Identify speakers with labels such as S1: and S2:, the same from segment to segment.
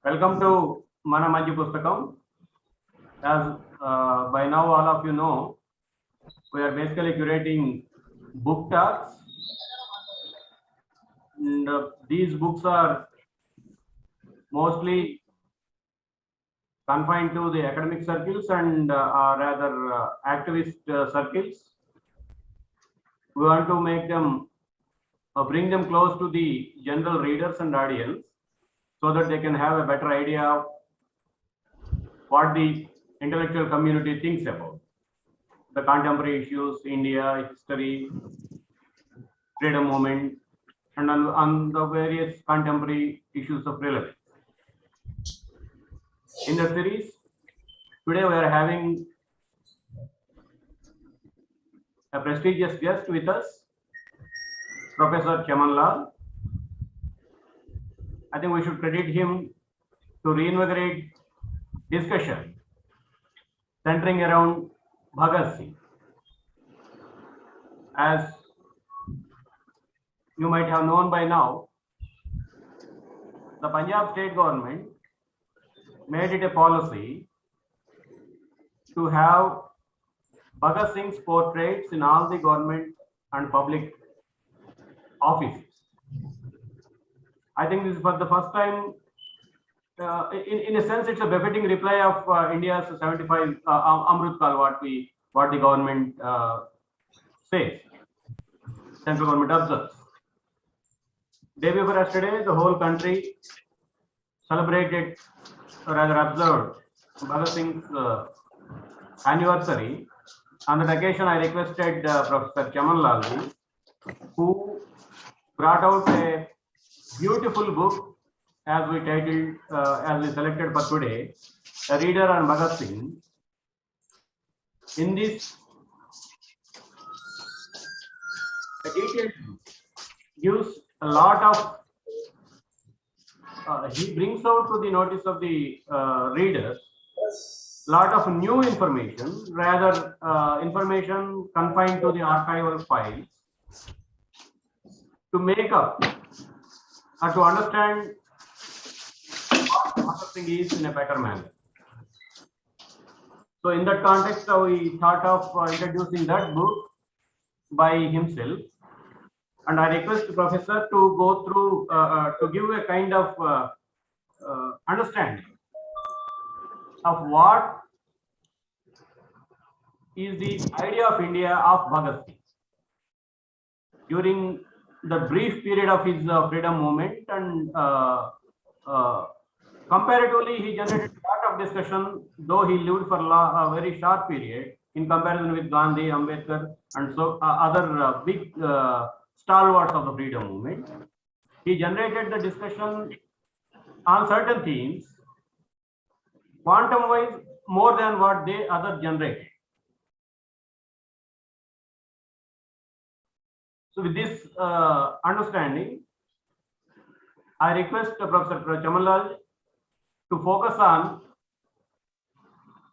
S1: Welcome to Manchi Pusthakam. As by now all of you know, we are basically curating book talks. And these books are mostly confined to the academic circles and rather activist circles. We want to make them, bring them close to the general readers and audience so that they can have a better idea of what the intellectual community thinks about the contemporary issues, India, history, freedom movement, and on the various contemporary issues of relevance. In the series, today we are having a prestigious guest with us, Professor Chamanlal. I think we should credit him to reinvigorate discussion centering around Bhagat Singh. As you might have known by now, the Punjab state government made it a policy to have Bhagat Singh's portraits in all the government and public offices. I think this is for the first time. In a sense, it's a befitting reply of India's 75 Amrut Kal, what the government says, central government observes. Day before yesterday, the whole country celebrated, or rather observed, Bhagat Singh's anniversary. On that occasion, I requested Professor Chamanlal, who brought out a beautiful book, as we titled, as we selected for today, A Reader on Bhagat Singh. In this, the detailed gives a lot of, he brings out to the notice of the readers lot of new information, rather information confined to the archival files, to make up or to understand what Bhagat Singh is in a better manner. So in that context, we thought of introducing that book by himself, and I request the professor to go through, to give a kind of understanding of what is the idea of India of Bhagat Singh during the brief period of his freedom movement, and comparatively he generated a lot of discussion, though he lived for a very short period in comparison with Gandhi, Ambedkar, and so other big stalwarts of the freedom movement. He generated the discussion on certain themes, quantum-wise more than what they others generated. So with this understanding, I request Professor Chamanlal to focus on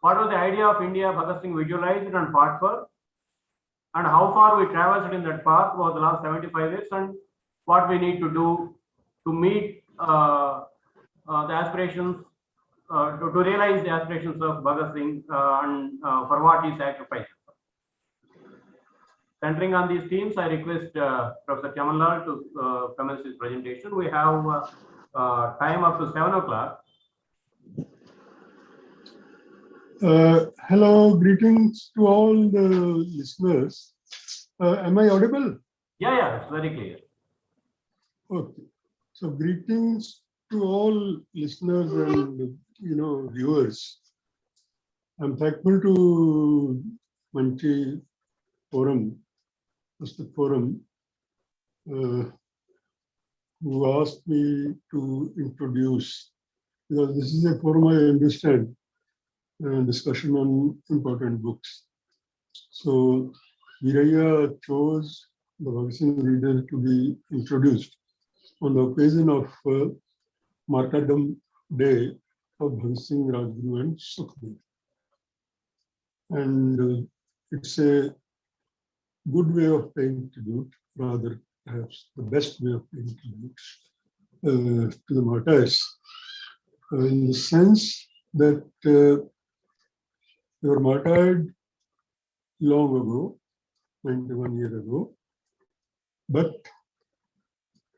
S1: what was the idea of India Bhagat Singh visualized and fought for, and how far we traversed in that path over the last 75 years, and what we need to do to meet the aspirations, to realize the aspirations of Bhagat Singh and for what he sacrificed. Centering on these themes, I request Professor Chamanlal to commence his presentation. We have time up to 7 o'clock.
S2: Hello, greetings to all the listeners. Am I audible?
S1: Yeah, it's very clear.
S2: Okay. So greetings to all listeners and viewers. I'm thankful to Manchi Forum, Pusthak Forum, who asked me to introduce, because this is a forum I understand, discussion on important books. So Viraya chose the Bhagat Singh reader to be introduced on the occasion of Martyrdom Day of Bhagat Singh, Rajguru and Sukhdev. And it's a good way of paying tribute, rather perhaps the best way of paying tribute to the martyrs. in the sense that they were martyred long ago, 91 years ago, but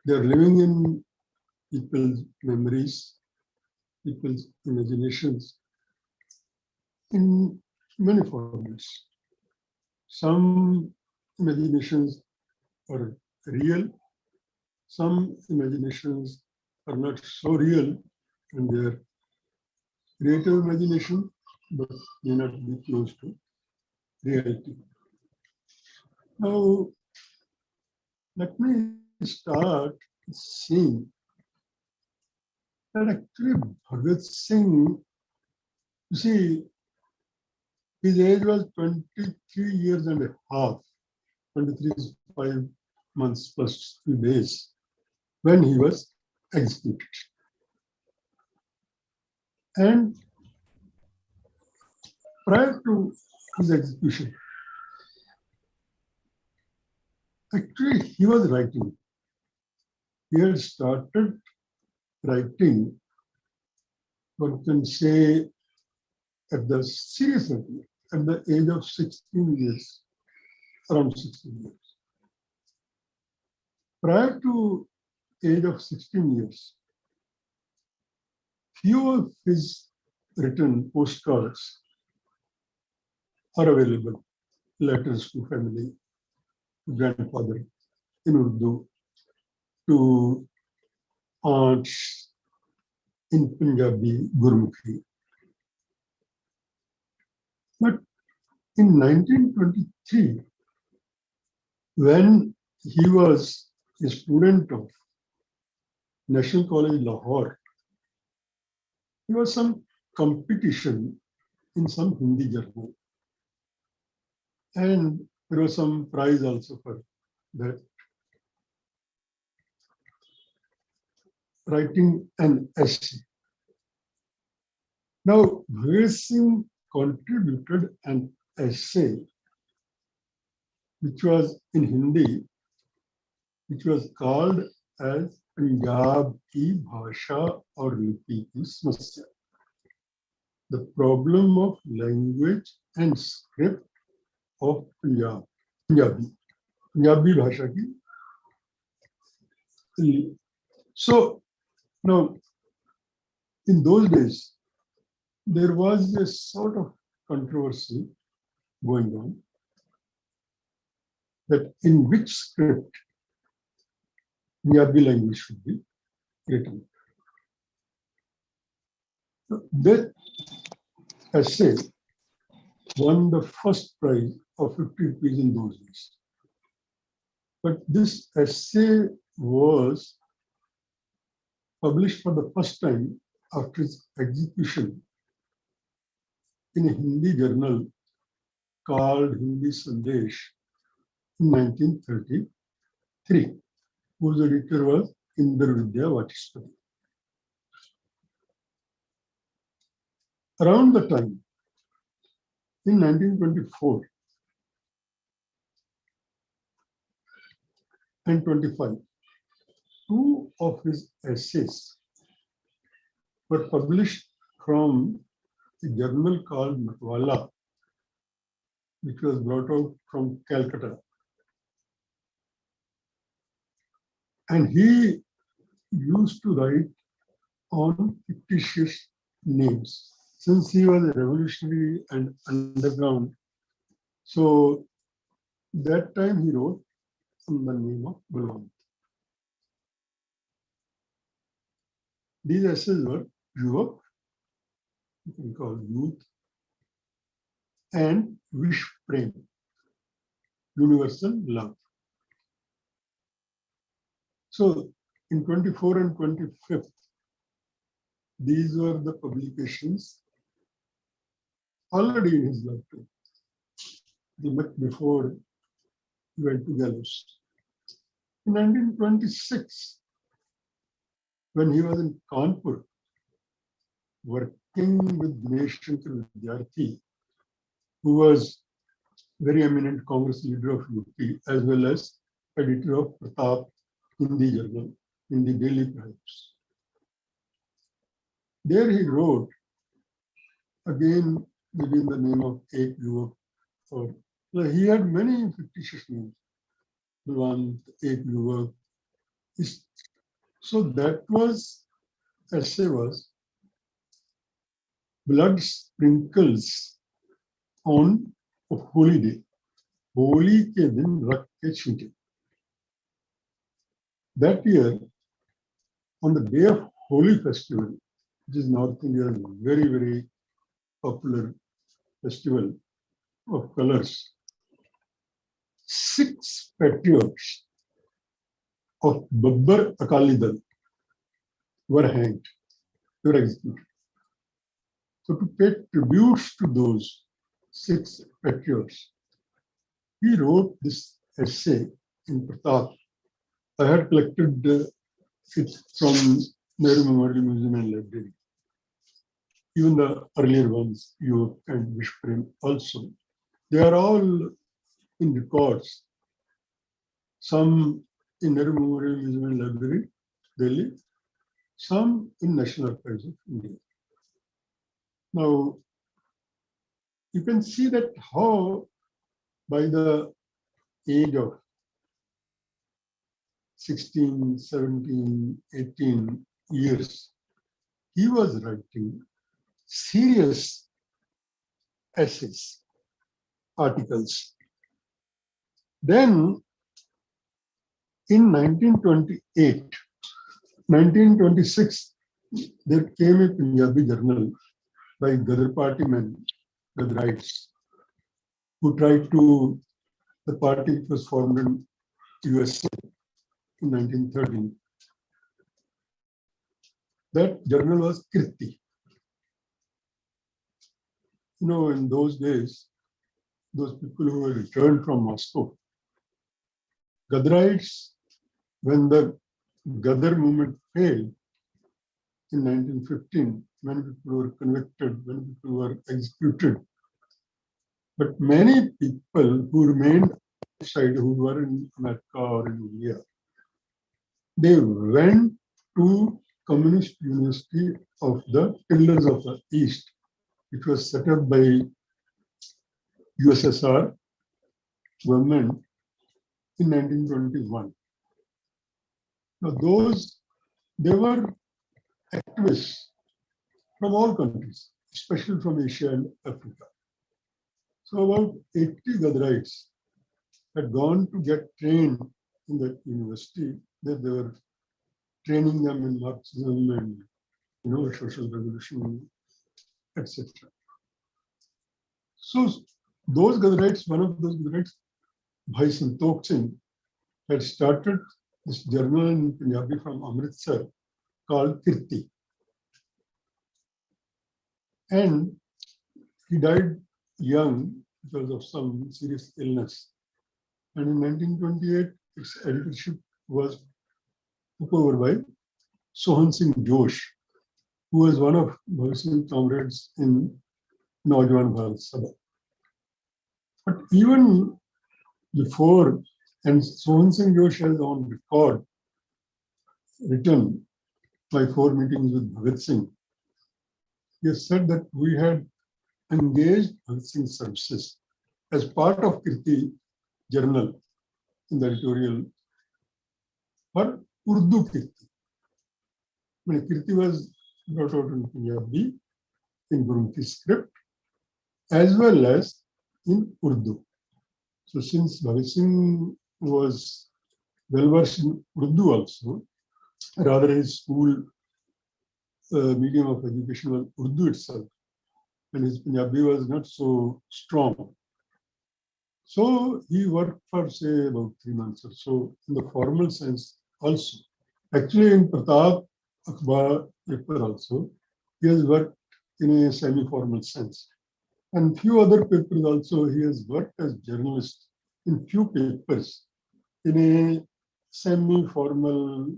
S2: they are living in people's memories, people's imaginations in many formats. Some imaginations are real, some imaginations are not so real, and they are creative imagination, but may not be close to reality. Now, let me start seeing that actually Bhagat Singh, you see, his age was 23 years and a half, 23 is 5 months plus 2 days, when he was executed. And prior to his execution, actually he was writing. He had started writing, one can say, at the seriously, at the age of 16 years, around 16 years. Prior to age of 16 years, few of his written postcards are available. Letters to family, to grandfather in Urdu, to aunts in Punjabi, Gurmukhi. But in 1923, when he was a student of National College Lahore, there was some competition in some Hindi journal. And there was some prize also for that. Writing an essay. Now, Bhagat Singh contributed an essay which was in Hindi, which was called as Punjab ki Bhasha aur Lipi ki Samasya. The problem of language and script of Punjabi Bhasha ki. So, now, in those days, there was a sort of controversy going on that in which script Punjabi language should be written. That essay won the first prize of 50 rupees in those days. But this essay was published for the first time after its execution in a Hindi journal called Hindi Sandesh in 1933, whose editor was Indra Vidya Vachispati. Around the time, in 1924 and 25, two of his essays were published from a journal called Matwala, which was brought out from Calcutta. And he used to write on fictitious names. Since he was a revolutionary and underground, so that time he wrote in the name of Balwant. These essays were Yuvak, you can call youth, and Vish Prem, universal love. So in 24 and 25th, these were the publications already in his lifetime, much before he went to gallows. In 1926, when he was in Kanpur, working with Dinesh Shankar Vidyarthi, who was very eminent Congress leader of UP, as well as editor of Pratap Hindi Journal, in the Daily perhaps. There he wrote, again, maybe in the name of Ek Yuvak, or he had many fictitious names. Balwant, Ek Yuvak. So that was, essay was, blood sprinkles on a holy day. Holi ke din rakh ke chinte. That year, on the day of Holi festival, which is North India's very, very popular festival of colors, 6 patriots of Babbar Akali Dal were hanged, were executed. So to pay tributes to those 6 patriots, he wrote this essay in Pratap. I had collected it from Nehru Memorial Museum and Library. Even the earlier ones, Yuvak and Vishprem also. They are all in records. Some in Nehru Memorial Museum and Library, Delhi. Some in National Archives of India. Now, you can see that how by the age of 16, 17, 18 years, he was writing serious essays, articles. Then in 1928, 1926, there came a Punjabi journal by Gadar party men, Gadarites, who tried to, the party was formed in USA in 1913. That journal was Kirti. You know, in those days, those people who were returned from Moscow, Gadarites, when the Gadar movement failed in 1915, many people were convicted, many people were executed. But many people who remained outside, who were in America or in India, they went to Communist University of the Pillars of the East, which was set up by USSR government in 1921. Now they were activists from all countries, especially from Asia and Africa. So about 80 Gadarites had gone to get trained in that university, that they were training them in Marxism and social revolution, etc. So those Gadarites, one of those Gadarites, Bhai Santokh Singh, had started this journal in Punjabi from Amritsar called Kirti. And he died young because of some serious illness. And in 1928, its editorship was took over by Sohan Singh Josh, who was one of Bhagat Singh's comrades in Naujawan Bharat Sabha. But even before, and Sohan Singh Josh has on record written by 4 meetings with Bhagat Singh, he has said that we had engaged Bhagat Singh's services as part of Kirti journal in the editorial for Urdu Kirti. When Kirti was brought out in Punjabi, in Gurmukhi script, as well as in Urdu. So since Bhagat Singh was well versed in Urdu also, rather his school medium of education was Urdu itself, and his Punjabi was not so strong. So he worked for, say, about 3 months or so in the formal sense also. Actually, in Pratap Akhbar paper also, he has worked in a semi-formal sense. And few other papers also, he has worked as journalist in few papers in a semi-formal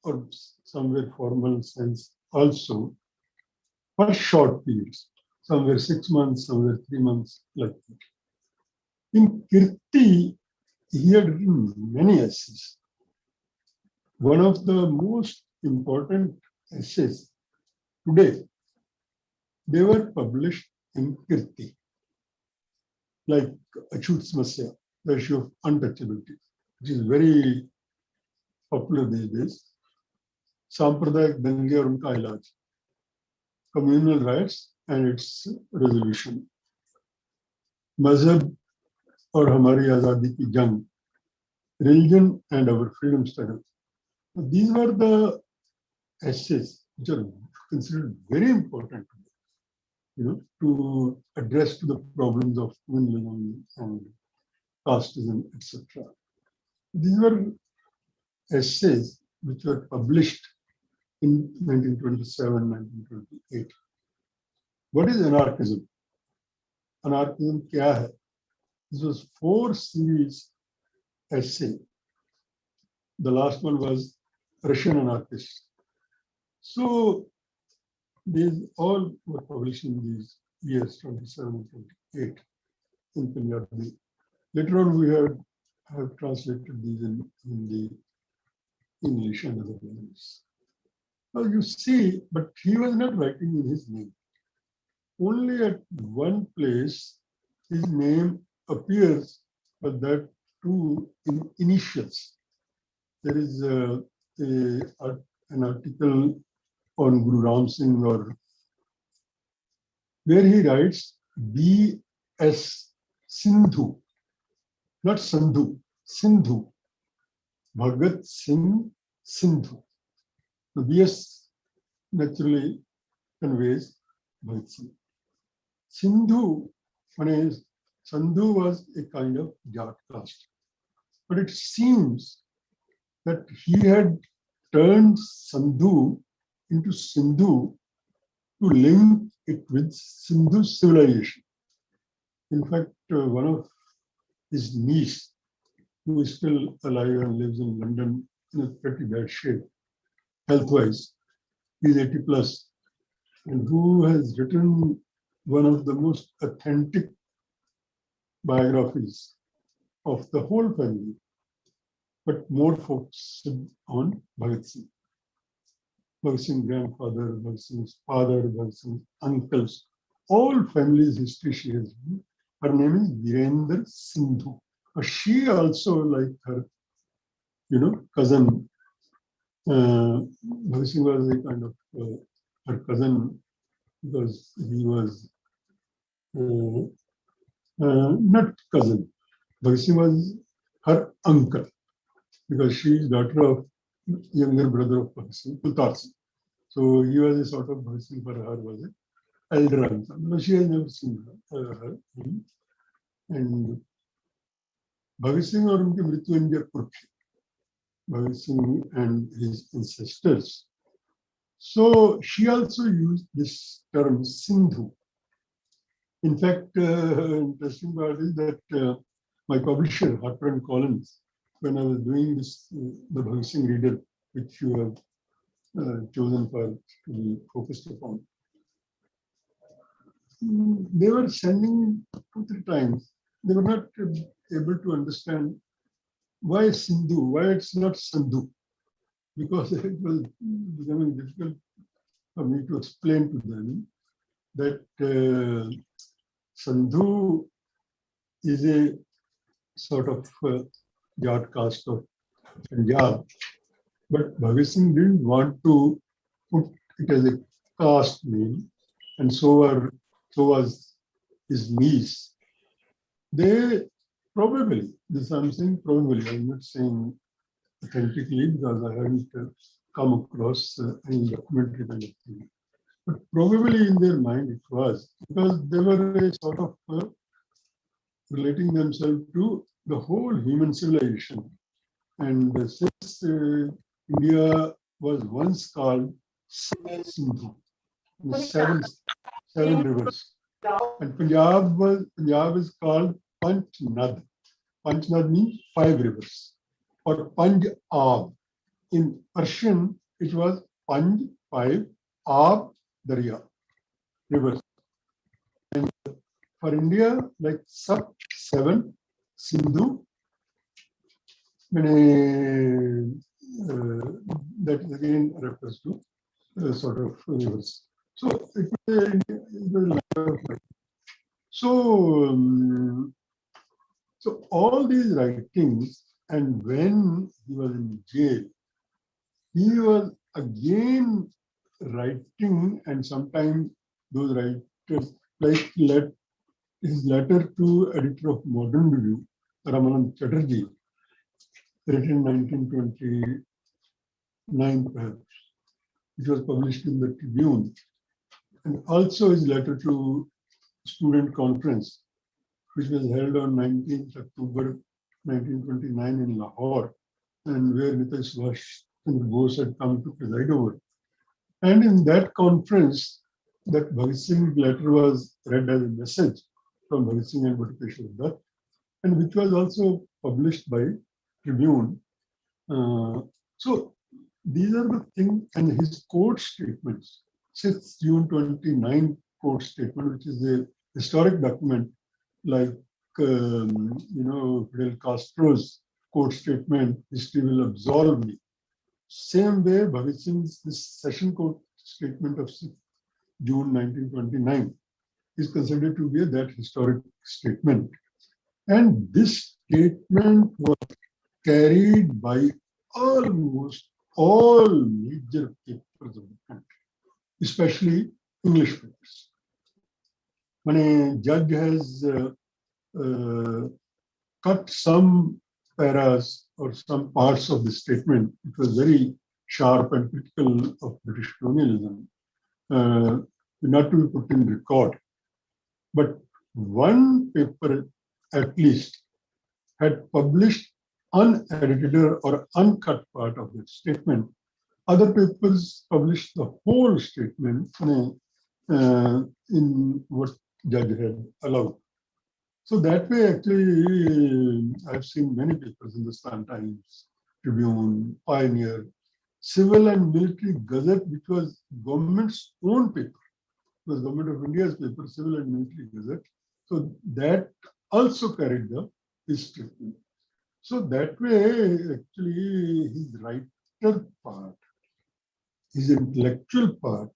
S2: or somewhere formal sense also for short periods, somewhere 6 months, somewhere 3 months, like that. In Kirti, he had written many essays. One of the most important essays today, they were published in Kirti, like Achut Smasya, the issue of untouchability, which is very popular these days. सांप्रदायिक दंगे और उनका इलाज, communal rights and its resolution, मजहब और हमारी आजादी की जंग, religion and our freedom struggle. These were the essays which are considered very important, to address to the problems of communalism and casteism, etc. These were essays which were published in 1927, 1928. What is anarchism? Anarchism kya hai? This was 4 series essay. The last one was Russian anarchists. So these all were published in these years, 27 and 28, in Punjabi. Later on, we have translated these in the English and other languages. Now you see, but he was not writing in his name. Only at one place his name appears, but that too in initials. There is an article on Guru Ram Singh, or where he writes B.S. Sindhu, not Sandhu, Sindhu, Bhagat Singh Sindhu. The B.S. naturally conveys Bhagat Singh. Sindhu, Sandhu was a kind of Jat caste, but it seems that he had turned Sandhu into Sindhu to link it with Sindhu civilization. In fact, one of his niece, who is still alive and lives in London in a pretty bad shape, health-wise, he's 80 plus, and who has written one of the most authentic biographies of the whole family, but more focused on Bhagat Singh. Bhagat Singh's grandfather, Bhagat Singh's father, Bhagat Singh's uncles, all families' history she has written. Her name is Virendra Sindhu. She also, like her, cousin, Bhagat Singh was a kind of her cousin, because he was not cousin. Bhagat Singh was her uncle, because she is daughter of younger brother of Bhagat Singh, Pusthakam. So he was a sort of Bhagat Singh for her, was an elder uncle. But she has never seen her. And Bhagat Singh और उनके मृत्युंजय पुरुष, Bhagat Singh and his ancestors. So she also used this term Sindhu. In fact, interesting part is that my publisher, Harper and Collins, when I was doing this, the Bhagat Singh reader, which you have chosen for to be focused upon, they were sending 2-3 times. They were not able to understand why Sindhu, why it's not Sandhu, because it was becoming difficult for me to explain to them that Sandhu is a sort of Jat caste of Punjab, but Bhagat Singh didn't want to put it as a caste name, and so was his niece. They probably, this I'm saying probably, I'm not saying authentically because I haven't come across any documentary kind of thing. But probably in their mind it was, because they were a sort of relating themselves to the whole human civilization. And since India was once called Sindhu, seven rivers, and Punjab is called Panchnad. Panchnad means 5 rivers, or Panj-Ab. In Persian, it was Panj, 5, Ab, Darya, rivers. And for India, like Sab, 7, Sindhu, that again refers to sort of rivers. So it was a lot of writing. So, so all these writings, and when he was in jail, he was again writing, and sometimes those writers, like his letter to editor of Modern Review, Ramanand Chatterjee, written in 1929 perhaps, which was published in the Tribune, and also his letter to Student Conference, which was held on 19th October 1929 in Lahore, and where Netaji Subhash Chandra Bose had come to preside over. And in that conference, that Bhagat Singh's letter was read as a message from Bhagat Singh and Bhagat Dutt, and which was also published by Tribune. So these are the things, and his court statements, 6th June 29 court statement, which is a historic document, like Fidel Castro's court statement, history will absolve me. Same way, Bhagat Singh's this session court statement of 6th June 1929 is considered to be that historic statement. And this statement was carried by almost all major papers of the country, especially English papers. When a judge has cut some paras or some parts of the statement, it was very sharp and critical of British colonialism, not to be put in record. But one paper at least had published unedited or uncut part of that statement. Other papers published the whole statement in what judge had allowed. So that way, actually, I've seen many papers in the Sun Times, Tribune, Pioneer, Civil and Military Gazette, which was government's own paper. It was Government of India's paper, Civil and Military Gazette. So that also carried his statement. So that way, actually, his writer part, his intellectual part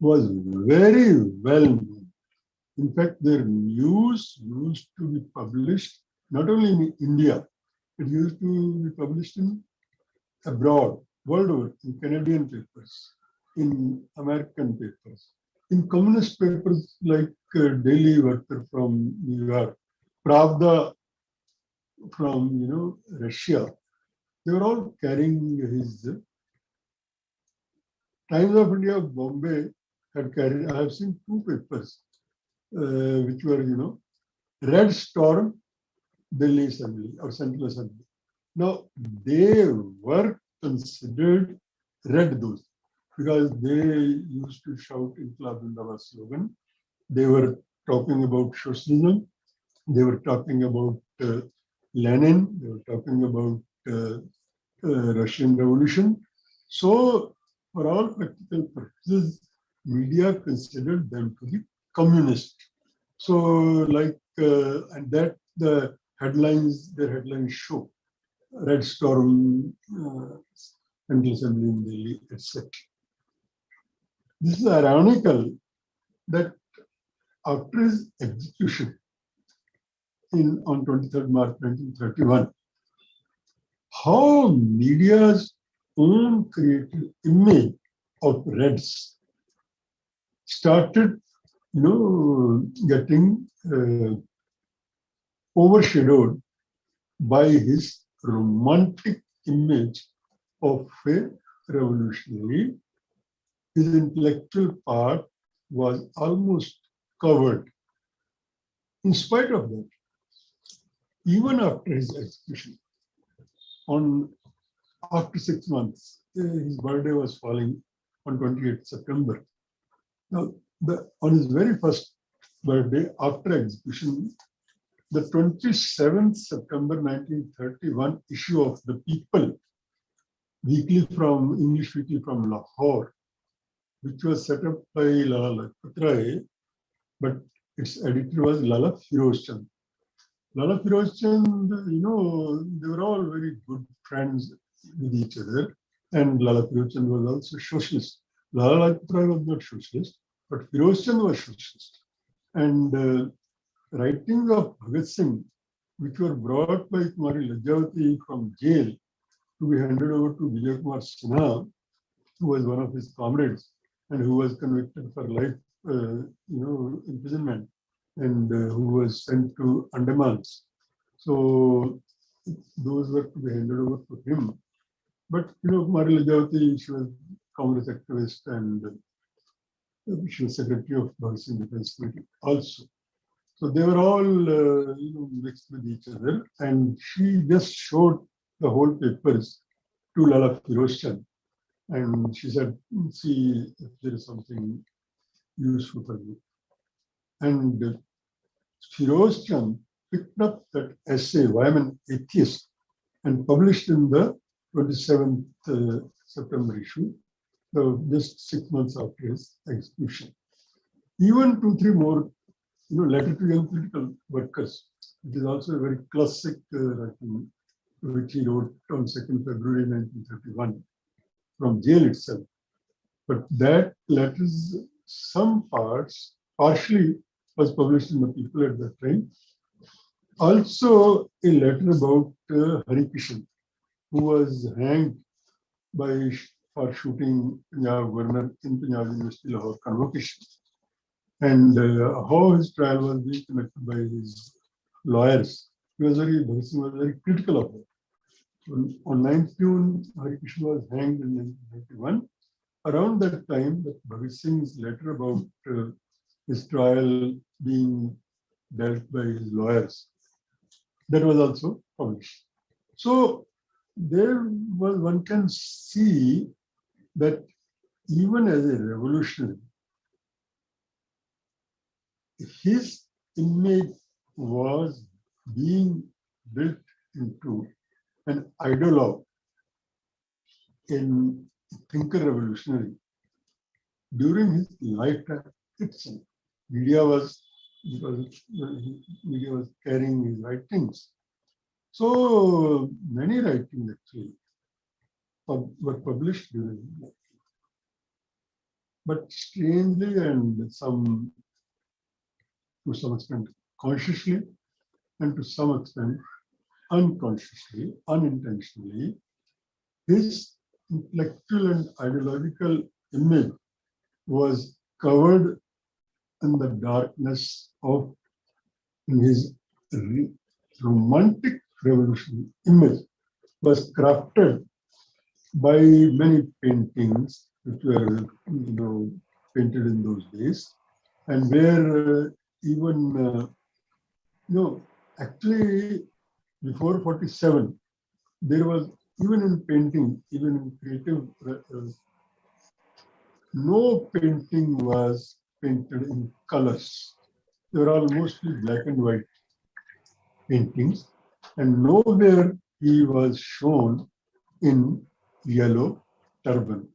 S2: was very well known. In fact, their news used to be published not only in India, it used to be published in abroad, world over, in Canadian papers, in American papers, in communist papers like Daily Worker from New York, Pravda from Russia. They were all carrying his Times of India of Bombay had carried. I have seen two papers which were Red Storm, Delhi Assembly or Central Assembly. Now they were considered red those because they used to shout Inqilab Zindabad slogan. They were talking about socialism. They were talking about Lenin. They were talking about Russian Revolution. So, for all practical purposes, media considered them to be communist. So, and that their headlines show Red Storm, Central Assembly in Delhi, etc. This is ironical that after his execution on 23rd March 1931, how media's own created image of Reds started, getting overshadowed by his romantic image of a revolutionary. His intellectual part was almost covered. In spite of that, even after his execution, after 6 months, his birthday was falling on 28th September. Now, on his very first birthday after execution, the 27th September 1931 issue of The People, English weekly from Lahore, which was set up by Lala Lajpat Rai, but its editor was Lala Firoz Chand. Lala Firoz Chand, they were all very good friends with each other, and Lala Firoz Chand was also socialist. Lala Lajpat Rai was not socialist, but Firoz Chand was socialist. And writings of Bhagat Singh, which were brought by Kumari Lajjavati from jail to be handed over to Vijay Kumar Sinha, who was one of his comrades and who was convicted for life, imprisonment, and who was sent to Andamans. So those were to be handed over to him. But Kumari Lajjavati, she was Congress activist and she was secretary of Bhagat Singh Defense Committee also. So they were all mixed with each other, and she just showed the whole papers to Lala Firoz Chand, and she said, "See if there is something useful for you." And Firoz Chand picked up that essay, "Why I'm an Atheist," and published in the 27th September issue, just 6 months after his execution. Even 2, 3 more, letter to young political workers, which is also a very classic writing, which he wrote on 2nd February 1931 from jail itself. But that letters, some parts, partially was published in the People at that time. Also, a letter about Hari Kishan, who was hanged for shooting Punjab governor in Punjab University Lahore convocation, and how his trial was being conducted by his lawyers. Bhagat Singh was very critical of it. On 9th June, Hari Kishan was hanged in 1991. Around that time, that Bhagat Singh's letter about his trial being dealt by his lawyers, that was also published. So there was, one can see that even as a revolutionary, his image was being built into an ideologue, in thinker revolutionary during his lifetime itself. Media was carrying his writings. So many writings actually were published during his life. But strangely and to some extent consciously, and to some extent unconsciously, unintentionally, his intellectual and ideological image was covered in the darkness of his romantic revolutionary image was crafted by many paintings which were painted in those days, and where even actually before 47 there was, even in painting, even in creative, no painting was painted in colors. They were all mostly black and white paintings, and nowhere he was shown in yellow turban.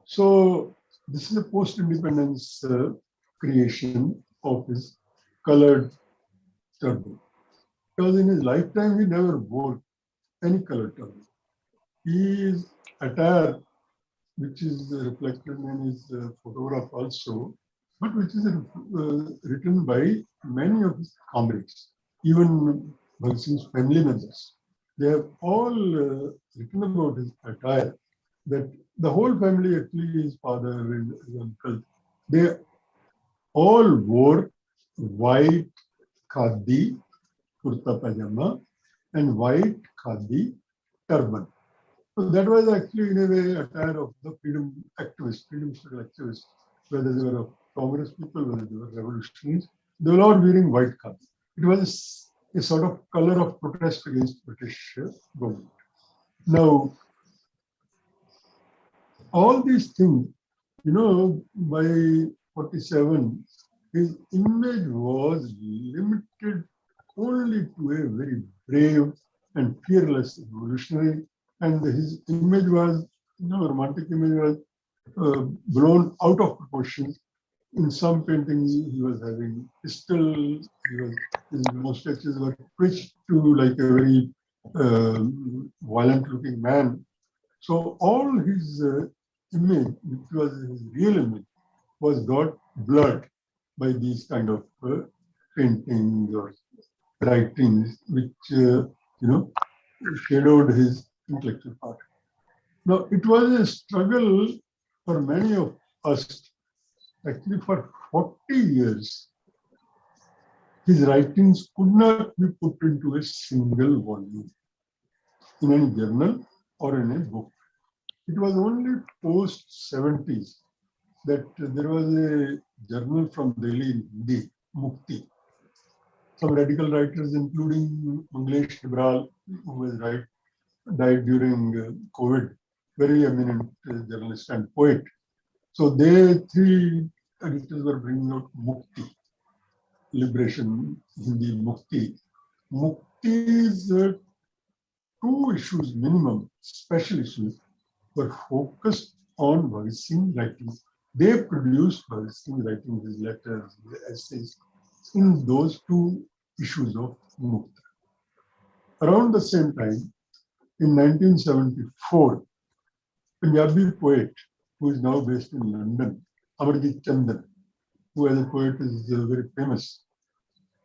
S2: So this is a post-independence creation of his colored turban. Because in his lifetime, he never wore any colored turban. His attire, which is reflected in his photograph also, but which is written by many of his comrades, even Bhagat Singh's family members. They have all written about his attire, that the whole family, actually his father and his uncle, they all wore white khadi kurta pajama and white khadi turban. So that was actually in a way attire of the freedom activists, freedom struggle activists, whether they were Congress people, whether they were revolutionaries, they were all wearing white khadi. It was a sort of color of protest against British government. Now, all these things, by 47, his image was limited only to a very brave and fearless revolutionary, and his image was, romantic image was blown out of proportion. In some paintings, he was having pistol. His mustaches were twitched to like a very violent-looking man. So all his image, which was his real image, was got blurred by these kind of paintings or writings, which shadowed his intellectual part. Now, it was a struggle for many of us. Actually, for 40 years, his writings could not be put into a single volume in any journal or in a book. It was only post 70s that there was a journal from Delhi in Hindi, Mukti. Some radical writers, including Manglesh Tibral, who died during COVID, very eminent journalist and poet. So they three editors were bringing out Mukti, Liberation, Hindi Mukti. Mukti's two issues minimum, special issues, were focused on Bhagat Singh writings. They produced Bhagat Singh writing, his letters, his essays, in those two issues of Mukti. Around the same time, in 1974, Punjabi poet who is now based in London, Amarjit Chandan, who as a poet is very famous,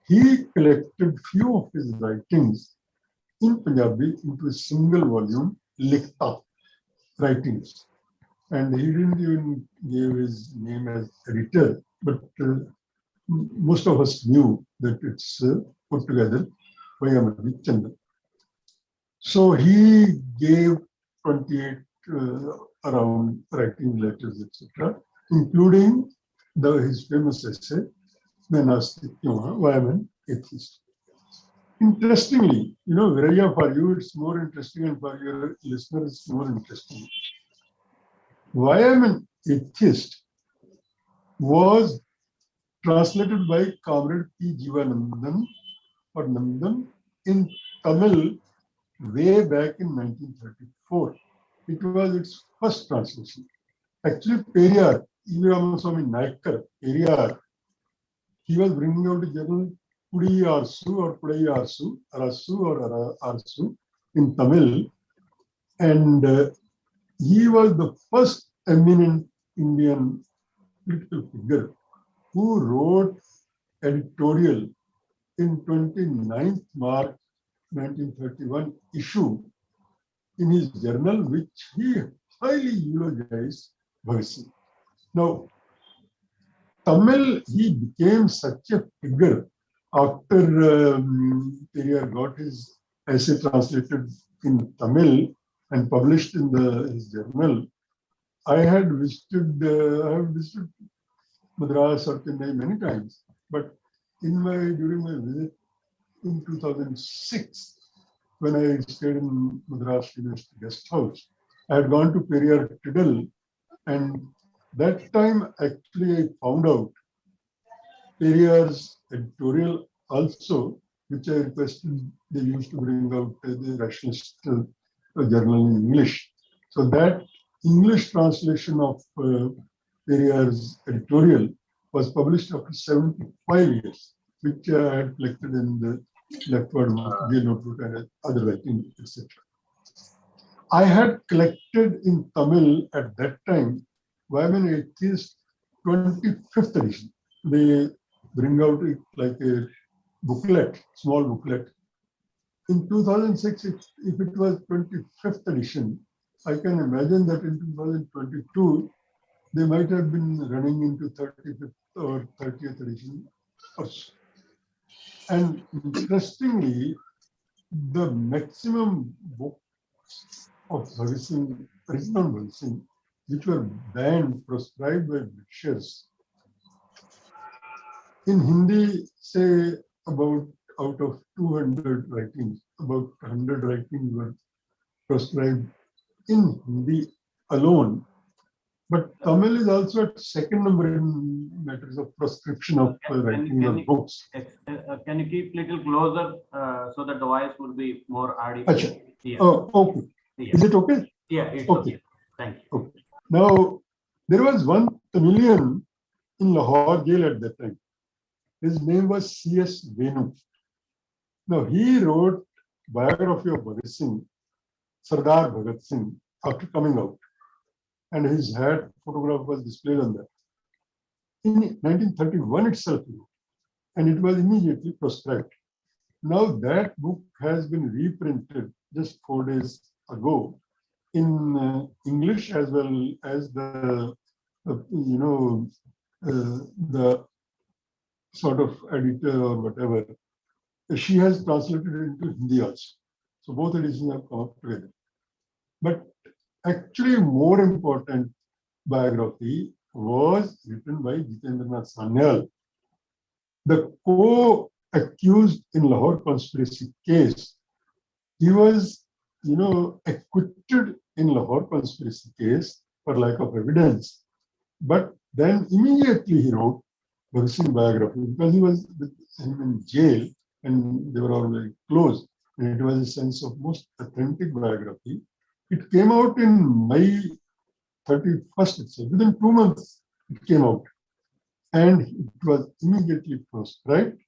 S2: he collected few of his writings in Punjabi into a single volume, Likhta, writings. And he didn't even give his name as editor, but most of us knew that it's put together by Amarjit Chandan. So he gave 28 around writing letters, etc., including his famous essay, Main Nastik Kyun Haan? Why am an atheist? Interestingly, Viraya, for you it's more interesting, and for your listeners it's more interesting. Why am an atheist was translated by Comrade P. Jivanandan or Nandan in Tamil way back in 1934. It was its first translation. Actually, Periyar, E. Ramaswamy Naikar, Periyar, he was bringing out a journal Kudi Arsu or Kudai Arsu, Arasu or Arsu in Tamil, and he was the first eminent Indian political figure who wrote editorial in 29th March 1931 issue in his journal, which he highly eulogized Bhagat Singh. Now, Tamil, he became such a figure after Periyar got his essay translated in Tamil and published in his journal. I have visited Madras or Chennai many times, but during my visit in 2006, when I stayed in Madras University guest house, I had gone to Periyar Tidal, and that time actually I found out Periyar's editorial also, which I requested they used to bring out the rationalist journal in English. So that English translation of Periyar's editorial was published after 75 years, which I had collected in the leftward Jail Notebook and other writing, etc. I had collected in Tamil at that time, Why Am an Atheist 25th edition. They bring out it like a booklet, small booklet. In 2006, if it was 25th edition, I can imagine that in 2022, they might have been running into 35th or 30th edition or so. And interestingly, the maximum books of Bhagat Singh, written on Bhagat Singh, which were banned, proscribed by Britishers, in Hindi, say about out of 200 writings, about 100 writings were proscribed in Hindi alone. But Tamil is also at second number in matters of proscription of writing of books.
S1: Can you keep little closer so that the voice would be more audible?
S2: Achha. Yeah. Oh, okay. Yeah. Is it okay?
S1: Yeah, it's okay. Thank you.
S2: Okay. Now, there was one Tamilian in Lahore jail at that time. His name was C.S. Venu. Now, he wrote biography of Bhagat Singh, Sardar Bhagat Singh, after coming out. and his hat photograph was displayed on that. In 1931 itself, and it was immediately proscribed. Now that book has been reprinted just 4 days ago in English as well as the sort of editor or whatever. She has translated it into Hindi also. So both editions have come up together. But actually more important biography was written by Jitendranath Sanyal, the co-accused in Lahore conspiracy case. He was, acquitted in Lahore conspiracy case for lack of evidence. But then immediately he wrote Bhagat Singh biography because he was with him in jail and they were all very close. And it was a sense of most authentic biography. It came out in May 31st itself. Within 2 months, it came out. And it was immediately proscribed.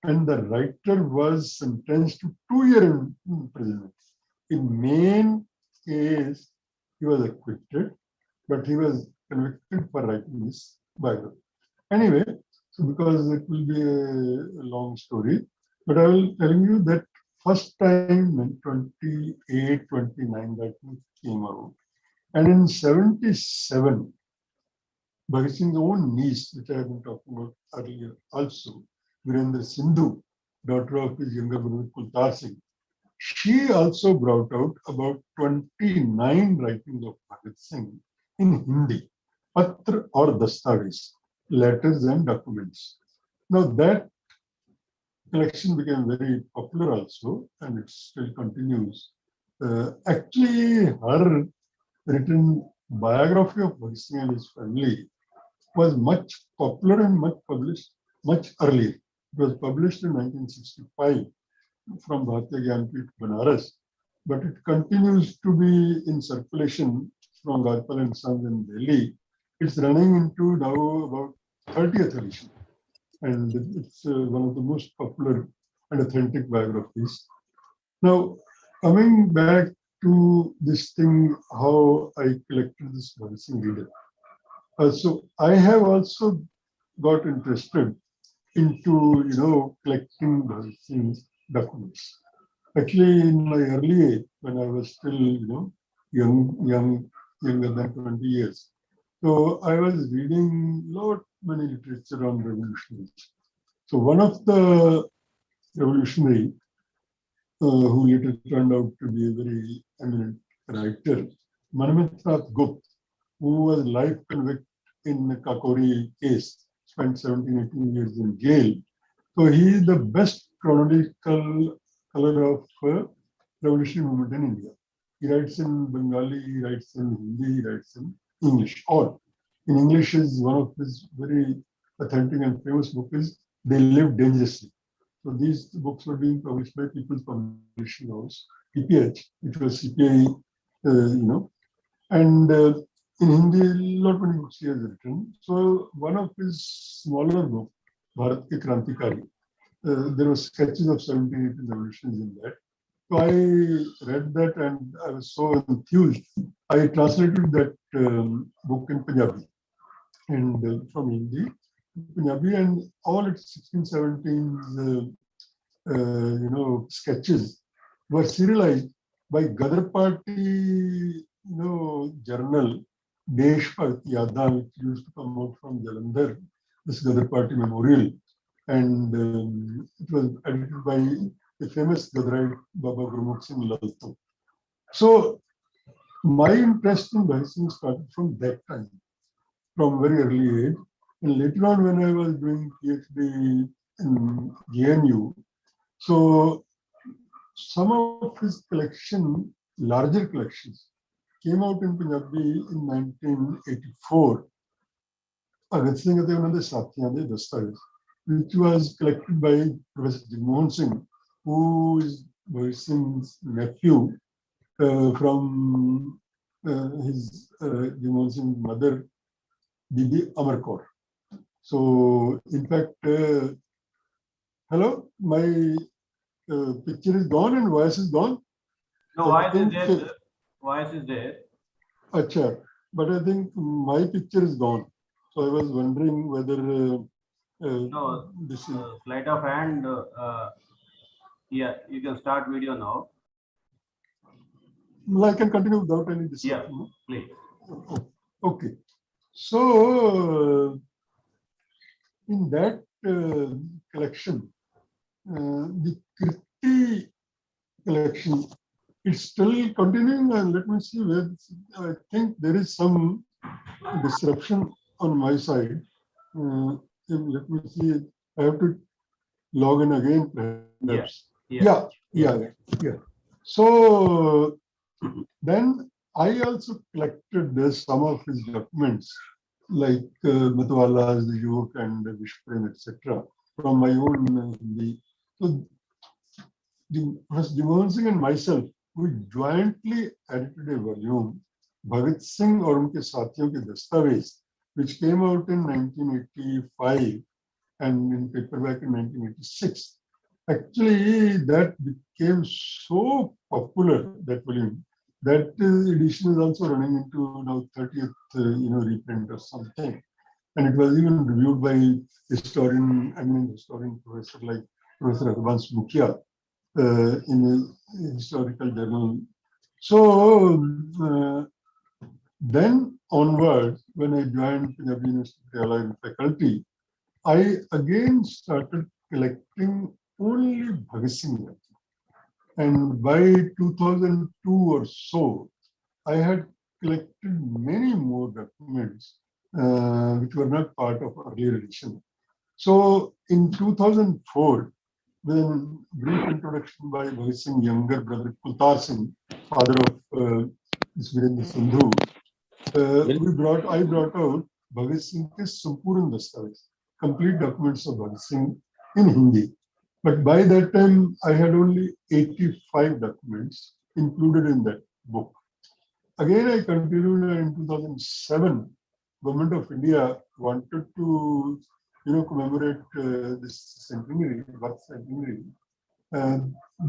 S2: And the writer was sentenced to 2 years imprisonment. In main case, he was acquitted, but he was convicted for writing this biography. Anyway, so because it will be a long story, but I will tell you that first time in 28, 29 that came out. And in 77, Bhagat Singh's own niece, which I have been talking about earlier also, Virendra Sindhu, daughter of his younger brother Kultar Singh, she also brought out about 29 writings of Bhagat Singh in Hindi, Patra or Dastaveez, letters and documents. Now that collection became very popular also, and it still continues. Actually, her written biography of Bhagat Singh and his family was much popular and much published much earlier. It was published in 1965 from Bharatiya Gyanpith, Banaras, but it continues to be in circulation from Gajpal and Sons in Delhi. It's running into now about 30th edition, and it's one of the most popular and authentic biographies. Now, coming back to this thing, how I collected this Bhagat Singh reader. So I have also got interested into collecting Bhagat Singh's documents. Actually, in my early age, when I was still younger than 20 years, so I was reading many literature on revolutionaries. So one of the revolutionary who later turned out to be a very eminent writer, Manamitra Gupt, who was life convicted in the Kakori case, spent 17, 18 years in jail. So he is the best chronological color of revolutionary movement in India. He writes in Bengali, he writes in Hindi, he writes in English. All in English is one of his very authentic and famous books is They Live Dangerously. So these books were being published by People's Publishing House, PPH, which was CPI, and in Hindi, lot many books he has written. So one of his smaller books, Bharat Ke Krantikari, there were sketches of 17, 18 revolutions in that. So I read that and I was so enthused. I translated that book in Punjabi and from Hindi to Punjabi, and all its 16, 17 sketches were serialized by Gadar Party, journal Desh Bhakti Yadan, which used to come out from Jalandhar, this Gadar Party memorial, and it was edited by the famous Gadarite Baba Gurmukh Singh Lalto. So my interest in Bhagat Singh started from that time, from very early age, and later on when I was doing PhD in JNU, so some of his collection, larger collections, came out in Punjabi in 1984. Bhagat Singh and the Sathiyan de Dastaveez, which was collected by Professor Jagmohan Singh, who is Bhagat Singh's nephew from his Jagmohan Singh's mother, Bibi Amar Kaur. So, in fact, hello, my picture is gone and voice is gone.
S1: No, voice is there, sir. Voice is there.
S2: Acha. but I think my picture is gone. So I was wondering whether
S1: No,
S2: this is.
S1: sleight of hand. Yeah, you can start video now.
S2: Well, I can continue without any
S1: Yeah,
S2: discussion. No?
S1: please.
S2: Okay. So in that collection, the Kirti collection, it's still continuing, and let me see where I think there is some disruption on my side. Let me see. I have to log in again, perhaps.
S1: Yeah,
S2: Yeah, yeah, yeah, yeah. So then I also collected some of his documents, like Matwala's, the Yuk and the Vishprem, etc., from my own Hindi. So Dimohn Singh and myself, we jointly edited a volume, Bhagat Singh और उनके साथियों के दस्तावेज, which came out in 1985 and in paperback in 1986. Actually, that became so popular, that volume, that edition is also running into now 30th, reprint or something. And it was even reviewed by eminent historian professor like Professor Advance Mukhya in a historical journal. So then onwards, when I joined Punjab University Allied faculty, I again started collecting only Bhagat Singh. And by 2002 or so, I had collected many more documents which were not part of earlier edition. So in 2004, with a brief introduction by Bhagat Singh younger brother Kultar Singh, father of Virendra Sindhu, I brought out Bhagat Singh's Sampurn Dastavez, complete documents of Bhagat Singh in Hindi. But by that time, I had only 85 documents included in that book. Again, I continued in 2007. Government of India wanted to, commemorate this centenary, birth centenary.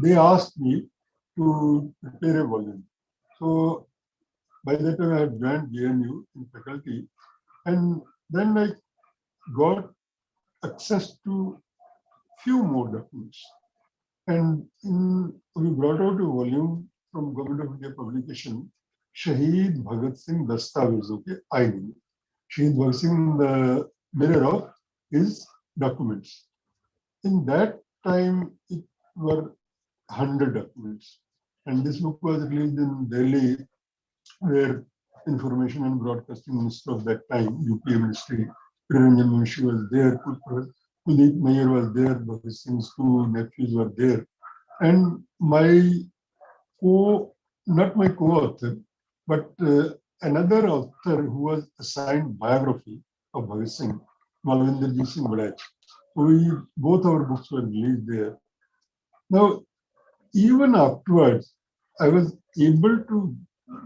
S2: They asked me to prepare a volume. So by that time, I had joined JNU in faculty, and then I got access to few more documents. And we brought out a volume from Government of India publication, Shaheed Bhagat Singh Dastavez, okay, I mean. Shaheed Bhagat Singh, the mirror of his documents. In that time, it were 100 documents. And this book was released in Delhi, where Information and Broadcasting Minister of that time, UPA Ministry, Priranjan Munshi was there, Kuldeep Nair was there, Bhagat Singh's two nephews were there. And not my co-author, but another author who was assigned biography of Bhagat Singh, Malvinderjit Singh Badach. Both our books were released there. Now, even afterwards, I was able to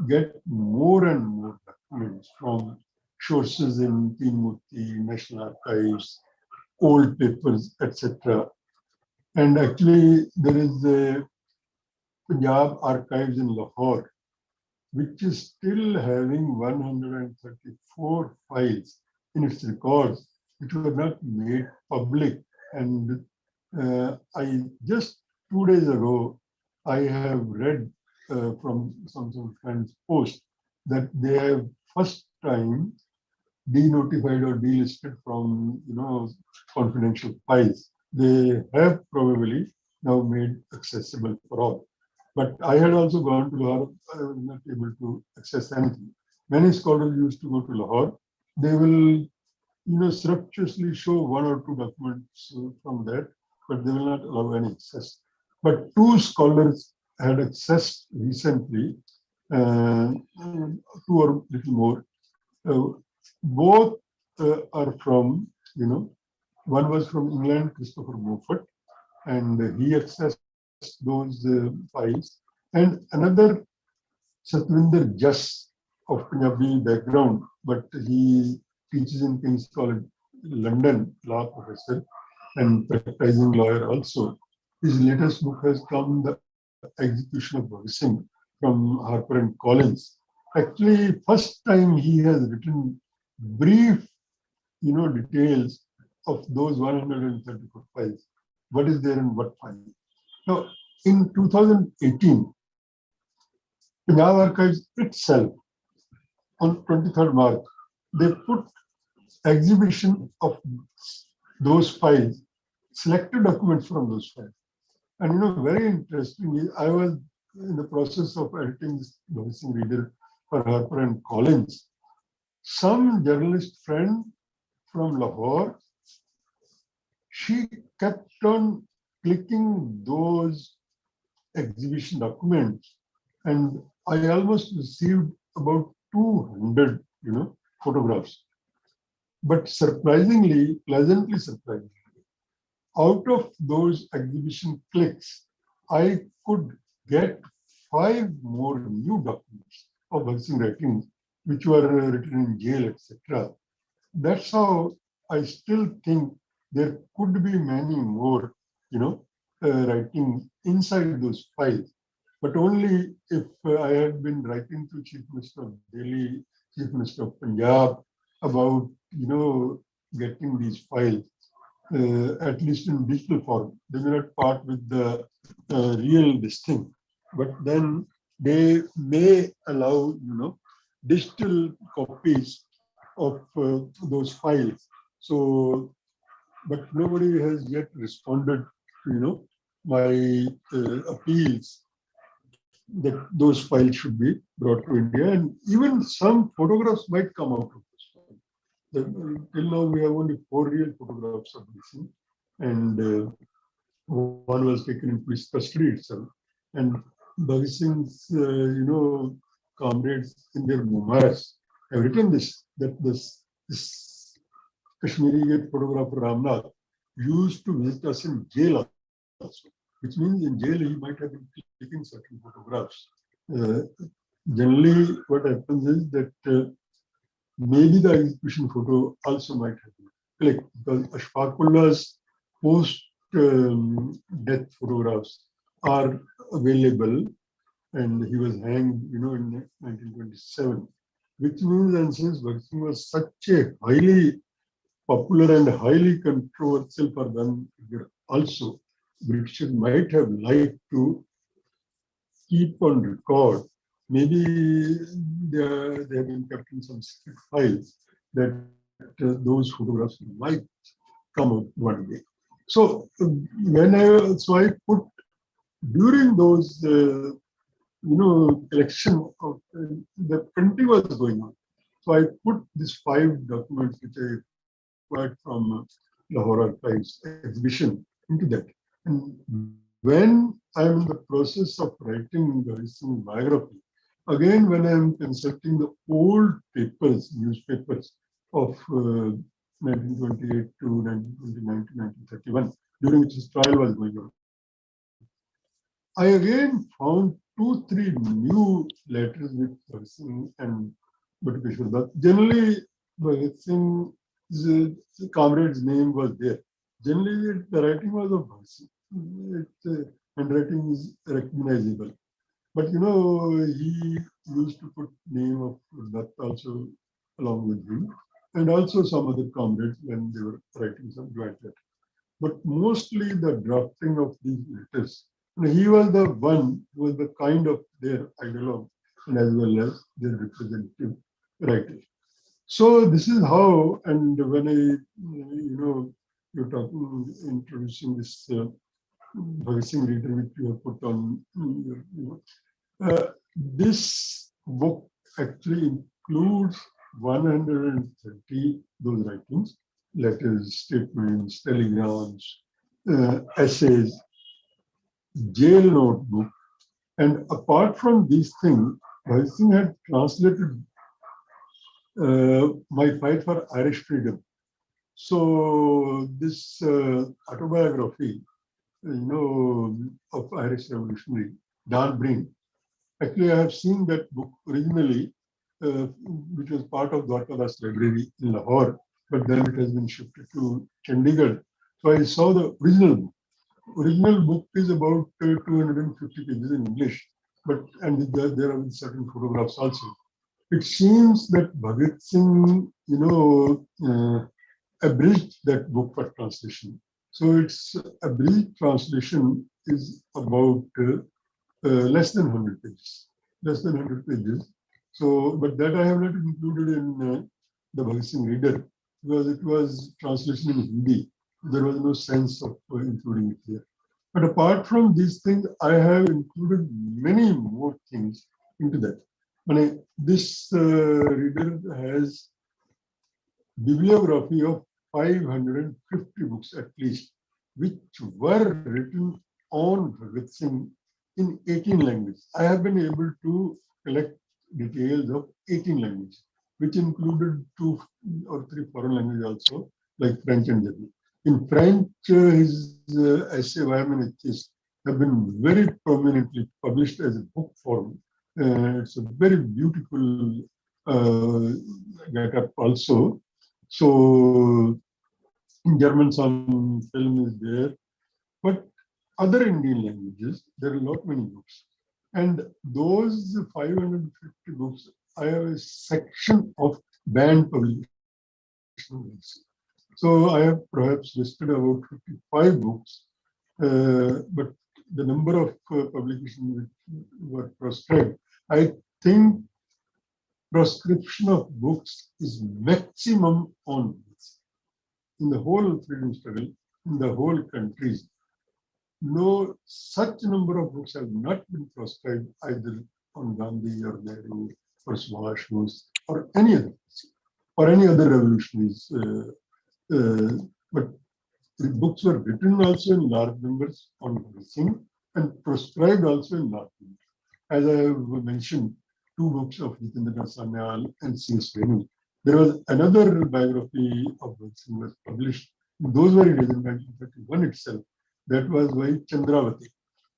S2: get more and more documents from sources in Teen National Archives, old papers, etc. And actually, there is a Punjab Archives in Lahore, which is still having 134 files in its records, which were not made public. And I just 2 days ago, I have read from some friends' post that they have first time denotified or delisted from confidential files. They have probably now made accessible for all. But I had also gone to Lahore. I was not able to access anything. Many scholars used to go to Lahore. They will, surreptitiously show one or two documents from there, but they will not allow any access. But two scholars had access recently, two or little more. Both are from, one was from England, Christopher Moffat, and he accessed those files. And another, Satwinder Jas, of Punjabi background, but he teaches in King's College, London, law professor and practicing lawyer also. His latest book has come, The Execution of Bhagat Singh, from Harper and Collins. Actually, first time he has written brief, details of those 134 files. What is there in what file? Now, in 2018, Punjab Archives itself, on 23rd March, they put exhibition of those files, selected documents from those files. And very interesting, I was in the process of editing this noticing reader for Harper and Collins. Some journalist friend from Lahore, she kept on clicking those exhibition documents, and I almost received about 200, photographs. But surprisingly, pleasantly surprising, out of those exhibition clicks, I could get 5 more new documents of Bhagat Singh writings, which were written in jail, etc. That's how I still think there could be many more, writing inside those files, but only if I had been writing to Chief Minister of Delhi, Chief Minister of Punjab about, getting these files, at least in digital form. They may not part with the real this thing, but then they may allow, digital copies of those files. So, but nobody has yet responded to, my appeals that those files should be brought to India, and even some photographs might come out of this file. Till now, we have only 4 real photographs of this thing, and one was taken in police custody itself. And Bhagat Singh's, comrades in their memoirs have written this Kashmiri photographer Ramnath used to visit us in jail also, which means in jail he might have been clicking certain photographs. Uh, Generally, what happens is that maybe the execution photo also might have been clicked, because Ashfaqullah's post death photographs are available, and he was hanged, in 1927, which means, and since Bhagat Singh was such a highly popular and highly controversial for them figure also, Britishers might have liked to keep on record. Maybe they have been kept in some secret files that those photographs might come out one day. So so I put during those collection of the printing was going on. So I put these 5 documents which I acquired from Lahore Archives exhibition into that. And when I'm in the process of writing the recent biography, again when I'm consulting the old papers, newspapers of 1928 to 1929 to 1931, during which his trial was going on, I again found 2, 3 new letters with Bhagat Singh and Batukeshwar Dutt. Generally, Bhagat Singh's comrade's name was there. Generally, the writing was of Bhagat Singh. Its handwriting is recognizable. But he used to put name of Dutt also along with him, and also some other comrades when they were writing some joint letters. But mostly the drafting of these letters. And he was the one who was the kind of their ideologue and as well as their representative writer. So this is how, and when you're talking, introducing this Bhagat Singh reader which you have put on, this book actually includes 130 those writings, letters, statements, telegrams, essays, jail notebook. And apart from these things, Bhagat Singh had translated My Fight for Irish Freedom. So this autobiography, of Irish revolutionary, Dan Breen. Actually, I have seen that book originally, which was part of Dwarkadas Library in Lahore, but then it has been shifted to Chandigarh. So I saw the original book. Original book is about 250 pages in English, but and there are certain photographs also. it seems that Bhagat Singh, abridged that book for translation. So its abridged translation is about less than 100 pages, less than 100 pages. So, but that I have not included in the Bhagat Singh Reader because it was translation in Hindi. There was no sense of including it here. But apart from these things, I have included many more things into that. This reader has bibliography of 550 books at least, which were written on Bhagat Singh in 18 languages. I have been able to collect details of 18 languages, which included 2 or 3 foreign languages also, like French and German. In French, his essay Why Am an Atheist have been very prominently published as a book form. It's a very beautiful uh, get-up also. So in German, some film is there, but other Indian languages, there are not many books. And those 550 books, I have a section of banned publication books. So I have perhaps listed about 55 books, but the number of publications which were proscribed, I think proscription of books is maximum on books. In the whole freedom struggle, in the whole countries, no such number of books have not been proscribed either on Gandhi or Nehru or Subhash Bose or any other revolutionaries. But the books were written also in large numbers on Bhagat Singh and proscribed also in large numbers. As I have mentioned, 2 books of Jitendra Sanyal and C.S. Venu. There was another biography of Bhagat Singh was published. Those were in 1931 itself. That was by Chandravati.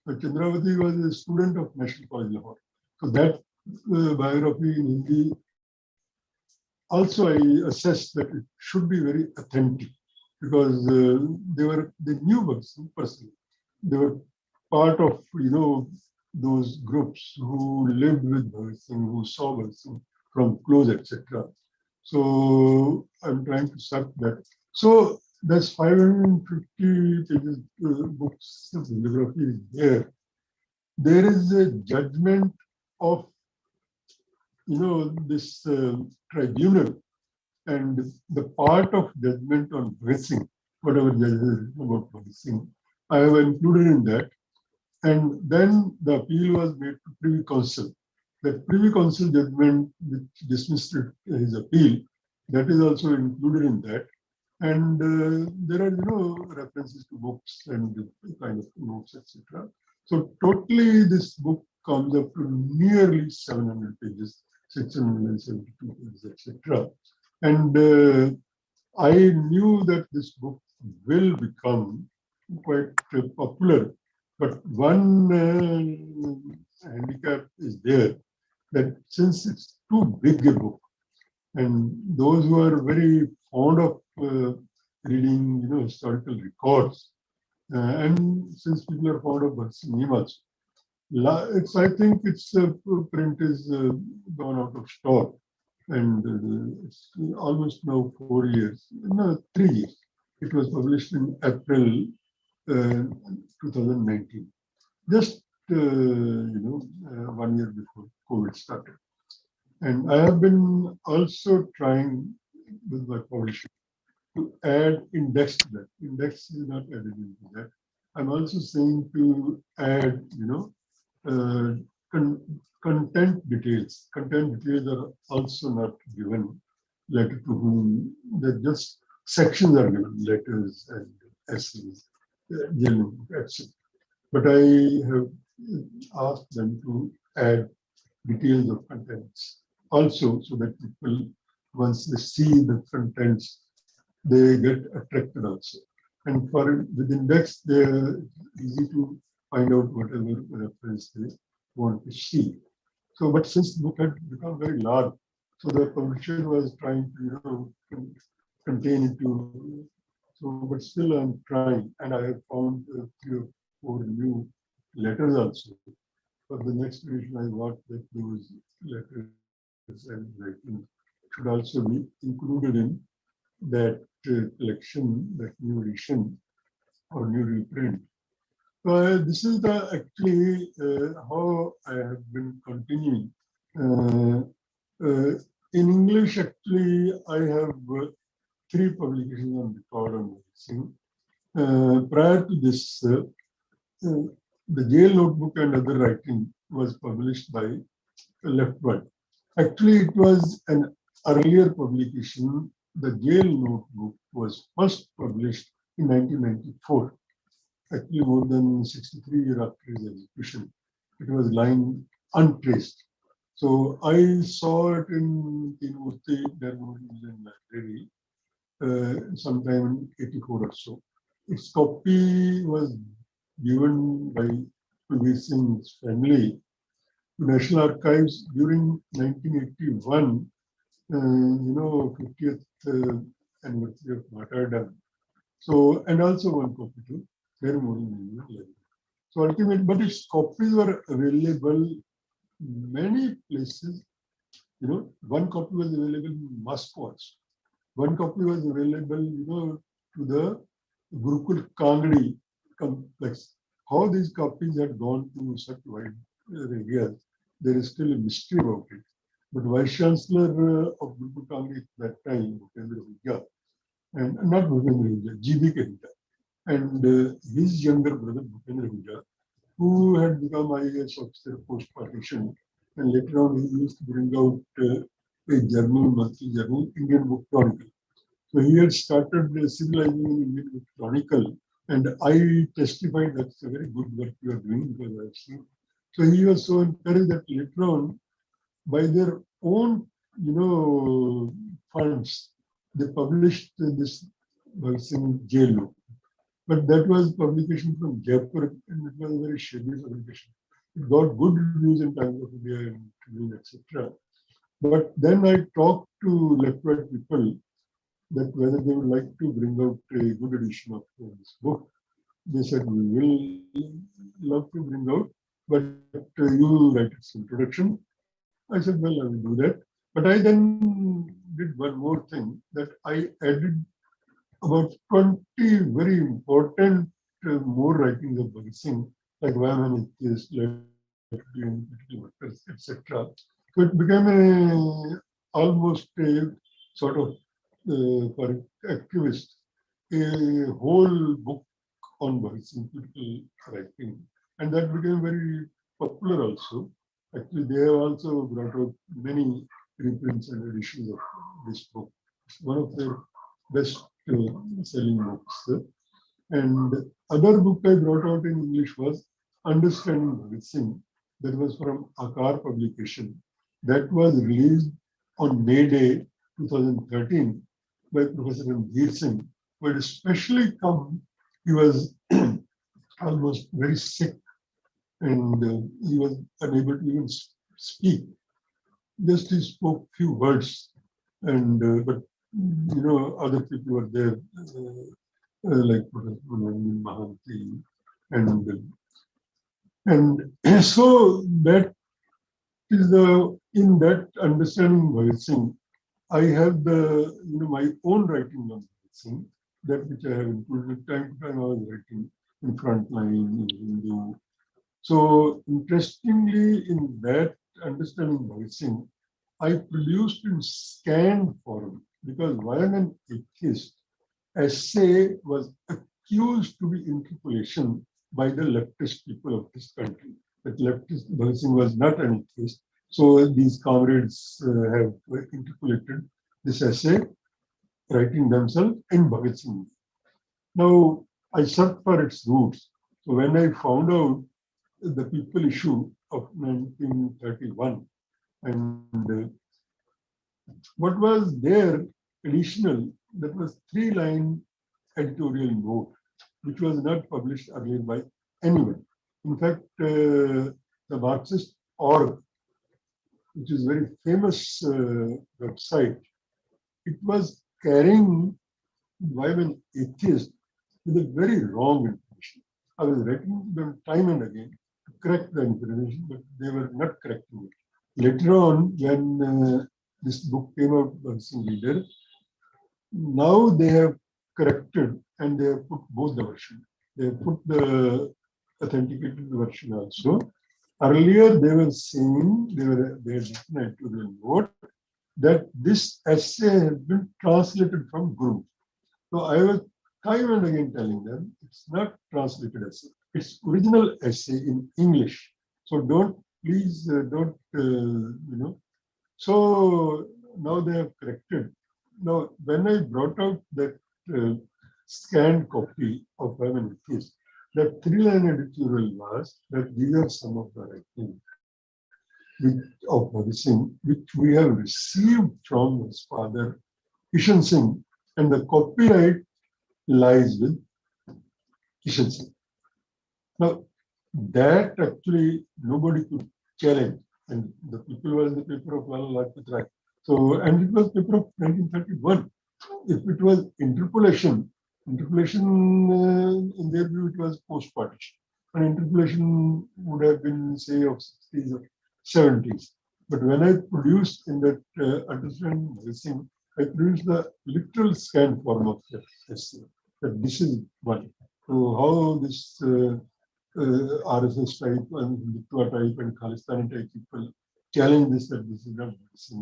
S2: Chandravati was a student of National College Lahore. So that biography in Hindi, also I assessed that it should be very authentic because they knew Bhagat Singh personally. They were part of those groups who lived with Bhagat Singh, who saw Bhagat Singh from close, etc. So I'm trying to search that. So there's 550 pages books of bibliography is there. There is a judgment of this tribunal and the part of judgment on Bhagat, whatever judges about Bhagat, I have included in that. And then the appeal was made to Privy Council. That Privy Council judgment, which dismissed his appeal, that is also included in that. And there are, references to books and kind of notes, etc. So totally, this book comes up to nearly 700 pages, 672 pages, etc. And I knew that this book will become quite popular, but one handicap is there that since it's too big a book, and those who are very fond of reading, historical records, and since people are fond of Bhagat also, I think its print is gone out of stock, and it's almost now 4 years, no, 3 years. It was published in April 2019, just 1 year before COVID started. And I have been also trying with my publisher to add index to that. Index is not added into that. I'm also saying to add, uh, content details. Content details are also not given. Letter to whom? They're just sections are given, letters and essays, journal, etc. But I have asked them to add details of contents also so that people, once they see the contents, they get attracted also. And for with index, they're easy to find out whatever reference they want to see. So, but since the book had become very large, so the publisher was trying to, contain it to. So, but still I'm trying, and I have found 3 or 4 new letters also. For the next edition, I want that those letters and writing should also be included in that collection, that new edition or new reprint. This is the actually how I have been continuing. Uh, uh, in English, actually, I have three publications on record on Singh. Prior to this, uh, the Jail Notebook and Other Writing was published by Leftward. Actually, it was an earlier publication. The Jail Notebook was first published in 1994, actually more than 63 years after his execution. It was lying untraced. So I saw it in Murthy Museum Library sometime in 84 or so. Its copy was given by Kulveer Singh's family to National Archives during 1981, 50th anniversary of martyrdom. So, and also one copy to their Museum Library. So ultimately, but its copies were available many places. One copy was available in Moscow also. One copy was available, to the Gurukul Kangadi complex. How these copies had gone to such wide areas, there is still a mystery about it. But Vice Chancellor of Gurukul Kangadi at that time, Bhupendra Hujja, and not Bhupendra Hujja, G.B. Hujja, and his younger brother Bhupendra Hujja, who had become IAS officer post-partition, and later on he used to bring out a journal, monthly journal, Indian Book Chronicle. So he had started civilizing in Indian Book Chronicle, and I testified that's a very good work you are doing because I've seen. So he was so encouraged that later on, by their own, funds, they published this Bhagat Singh Jail Note. But that was publication from Jaipur, and it was a very shabby publication. It got good reviews in Times of India and Tribune, etc. But then I talked to left-right people that whether they would like to bring out a good edition of this book. They said, we will love to bring out, but you write its introduction. I said, well, I will do that. But I then did one more thing, that I added about 20 very important more writings of Bhagat Singh, like why am an atheist, political workers, etc. So it became almost a sort of, for activists, a whole book on Bhagat Singh political writing. And that became very popular also. Actually, they have also brought out many reprints and editions of this book. It's one of their best selling books. And other book I brought out in English was Understanding Bhagat Singh. That was from Akar publication. That was released on May Day 2013 by Professor Ranveer Singh. But especially come, he was almost very sick and he was unable to even speak. Just he spoke few words, and but other people were there, like Mahanti, and so that is the in that understanding Bhagat Singh, I have the my own writing on Bhagat Singh, that which I have included time to time. I was writing in Frontline, in Hindu. So interestingly, in that understanding Bhagat Singh, I produced in scanned form because while an atheist, essay was accused to be interpolation by the leftist people of this country. That leftist Bhagat Singh was not an atheist. So these comrades have interpolated this essay, writing themselves in Bhagat Singh. Now I searched for its roots. So when I found out the People issue of 1931, and what was there additional, that was 3-line editorial note, which was not published earlier by anyone. In fact, the Marxist org, which is a very famous website, it was carrying why an atheist with a very wrong information. I was writing them time and again to correct the information, but they were not correcting it. Later on, when this book came out, Singh Leader, now they have corrected and they have put both the version. They have put the authenticated version also. Earlier, they were saying they had written an editorial note that this essay has been translated from Guru. So I was time and again telling them it's not translated essay. It's original essay in English. So don't please don't. So now they have corrected. Now when I brought out that uh, scanned copy of Women Kiss, the three-line editorial was that these are some of the writings of Bhagat Singh, which we have received from his father, Kishan Singh, and the copyright lies with Kishan Singh. Now, that actually nobody could challenge. And the people was the paper of Lala Lajpat Rai. So, and it was paper of 1931. If it was interpolation in their view, it was post-partition. And interpolation would have been, say, of 60s or 70s. But when I produced in that understanding thing, I produced the literal scan form of that essay. That this is one. So how this RSS type and Hindutva type and Khalistani type people challenge this that this is not this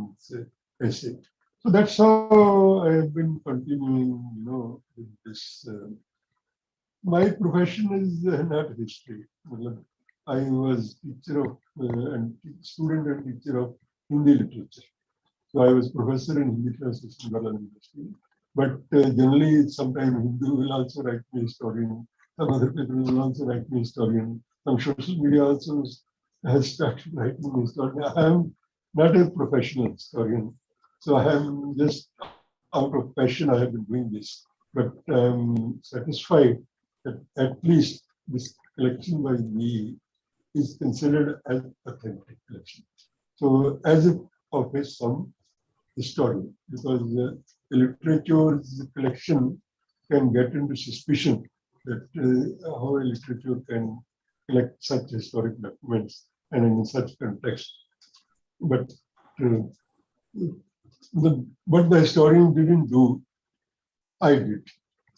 S2: essay. So that's how I have been continuing, with this. My profession is not history. I was teacher of and student and teacher of Hindi literature. So I was professor in Hindi translation in Berlin University. But generally, sometimes Hindu will also write me historian. Some other people will also write me historian. Some social media also has started writing me historian. I am not a professional historian. So I am just out of passion I have been doing this. But I'm satisfied that at least this collection by me is considered as authentic collection. So as if of a some historian, because the literature's collection can get into suspicion that how a literature can collect such historic documents and in such context. But uh, what the historian didn't do, I did.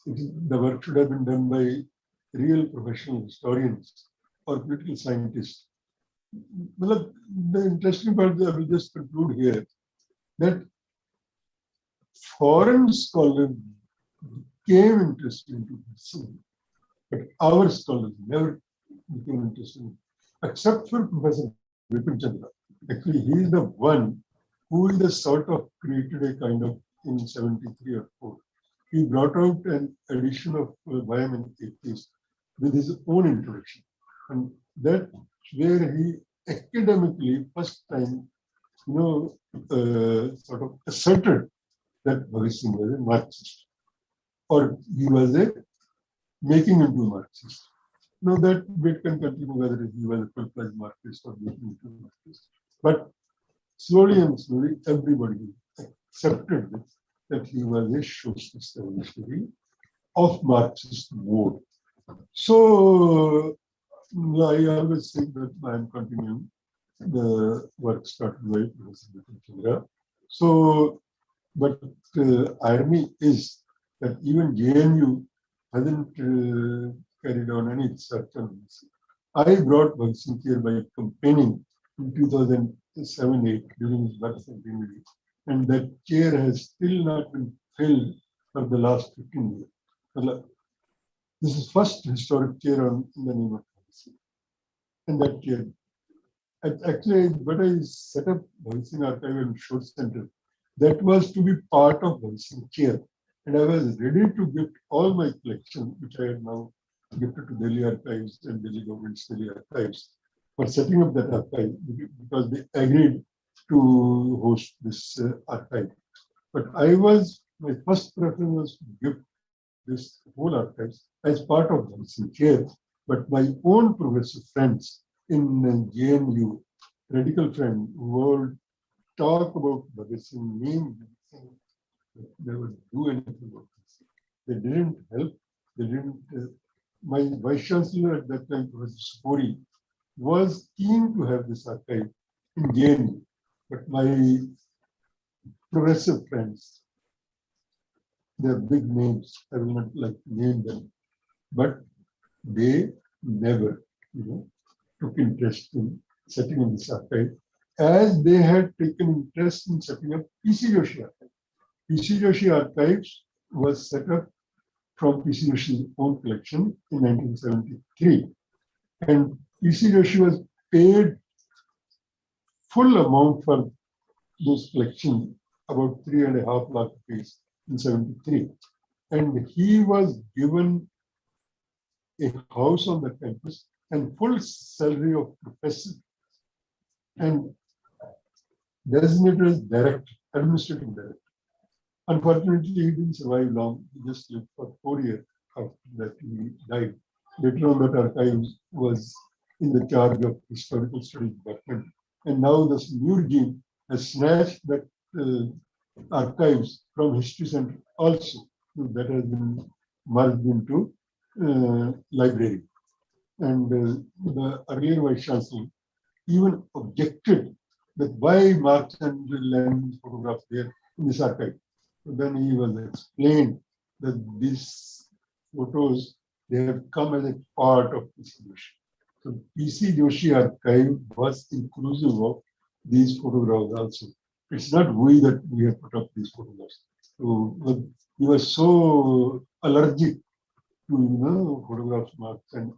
S2: The work should have been done by real professional historians or political scientists. Well, the interesting part, I will just conclude here, that foreign scholars became interested into history, but our scholars never became interested, except for Professor Vipin Chandra. Actually, he is the one who is the sort of created a kind of in 73 or 4. He brought out an edition of Vyam and Atheist with his own introduction. And that's where he academically, first time, sort of asserted that Bhagat Singh was a Marxist, or he was a making into a Marxist. Now that debate can continue whether he was a full-fledged Marxist or making into a Marxist. But slowly and slowly, everybody accepted this, that he was a socialist revolutionary of Marxist mode. So I always think that I am continuing the work started by Professor Vipin Chandra. So, but irony is that even JNU hasn't carried on any research on this. I brought Bhagat Singh here by campaigning in 2007-8 during his birth centenary, and that chair has still not been filled for the last 15 years. This is first historic chair in the name of Bhagat Singh. And that chair, actually, when I set up Bhagat Singh Archive and Short Center, that was to be part of Bhagat Singh chair. And I was ready to gift all my collection, which I had now gifted to Delhi Archives and Delhi Government's Delhi Archives, for setting up that archive because they agreed to host this archive. But my first preference was to gift this whole archives as part of the chair. But my own professor friends in JNU, radical friend, who would talk about Bhagat Singh, name Bhagat Singh, they would do anything about this. They didn't help. They didn't. My vice chancellor at that time, Professor Spori, was keen to have this archive, in JNU, but my progressive friends, they're big names. I will not like to name them, but they never, took interest in setting up this archive, as they had taken interest in setting up PC Joshi archive. PC Joshi archives was set up from PC Joshi's own collection in 1973, and PC Joshi was paid full amount for those collections, about 3.5 lakh rupees in 73. And he was given a house on the campus and full salary of professor and designated as director, administrative director. Unfortunately, he didn't survive long. He just lived for 4 years after that he died. Later on, that archive was in the charge of historical studies department. And now this new regime has snatched that archives from History Center also. That has been merged into library. And the earlier Vice Chancellor even objected that why Marx and Lenin's photographs there in this archive. So then he was explained that these photos, they have come as a part of this solution. So PC Joshi archive was inclusive of these photographs also. It's not we that we have put up these photographs. So he was so allergic to photographs Marx and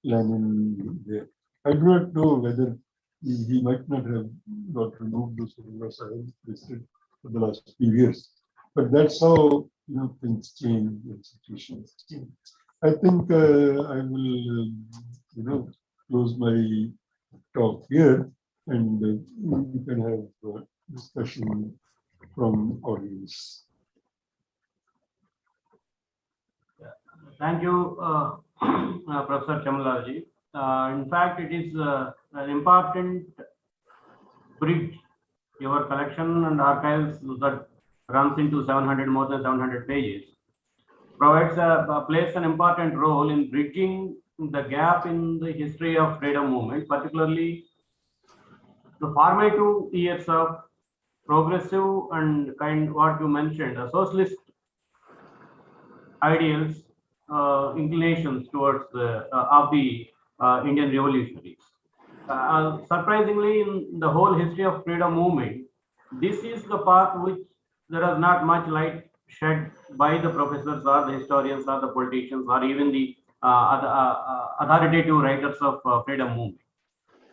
S2: Lenin there. I do not know whether he might not have got removed those photographs I have listed for the last few years. But that's how things change and situations change. I think I will close my talk here, and we can have discussion from audience.
S1: Thank you, Professor Chamalaji. In fact, it is an important bridge. Your collection and archives that runs into 700, more than 700 pages, plays an important role in bridging the gap in the history of freedom movement, particularly the formative years of progressive and what you mentioned, socialist ideals, inclinations towards of the Indian revolutionaries. Surprisingly, in the whole history of freedom movement, this is the path which there is not much light shed by the professors or the historians or the politicians or even the authoritative writers of freedom movement.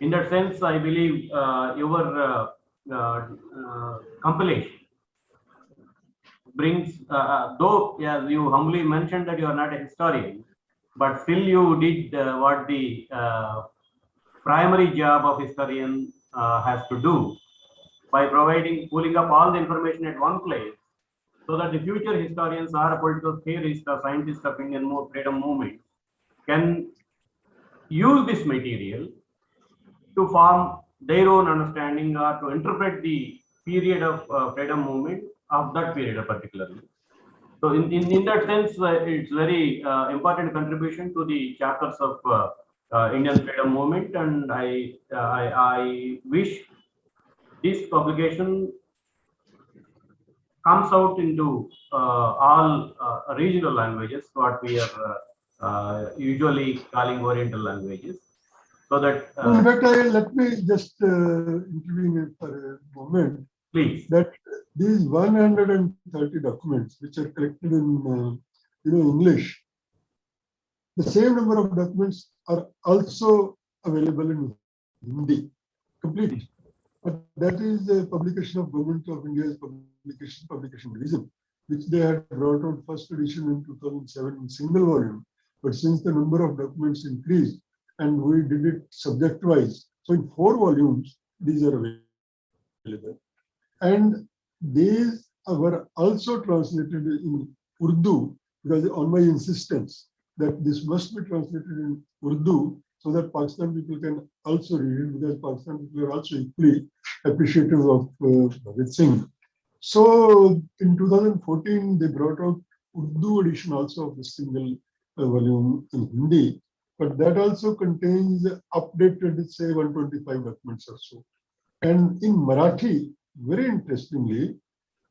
S1: In that sense, I believe your compilation brings, though as you humbly mentioned that you are not a historian, but still you did what the primary job of historian has to do by pulling up all the information at one place, so that the future historians or political theorists or scientists of Indian freedom movement can use this material to form their own understanding or to interpret the period of freedom movement of that period particularly. So in that sense, it's very important contribution to the chapters of Indian freedom movement, and I wish this publication comes out into all regional languages, what we are usually calling Oriental languages, so that.
S2: In fact, let me just intervene for a moment.
S1: Please.
S2: That these 130 documents which are collected in English, the same number of documents are also available in Hindi, complete. But that is a publication of Government of India's publication division, which they had brought out first edition in 2007 in single volume. But since the number of documents increased and we did it subject wise, so in 4 volumes these are available. And these were also translated in Urdu, because on my insistence that this must be translated in Urdu so that Pakistan people can also read it, because Pakistan people are also equally appreciative of Bhagat Singh. So in 2014, they brought out Urdu edition also of the single volume in Hindi, but that also contains updated, say, 125 documents or so. And in Marathi, very interestingly,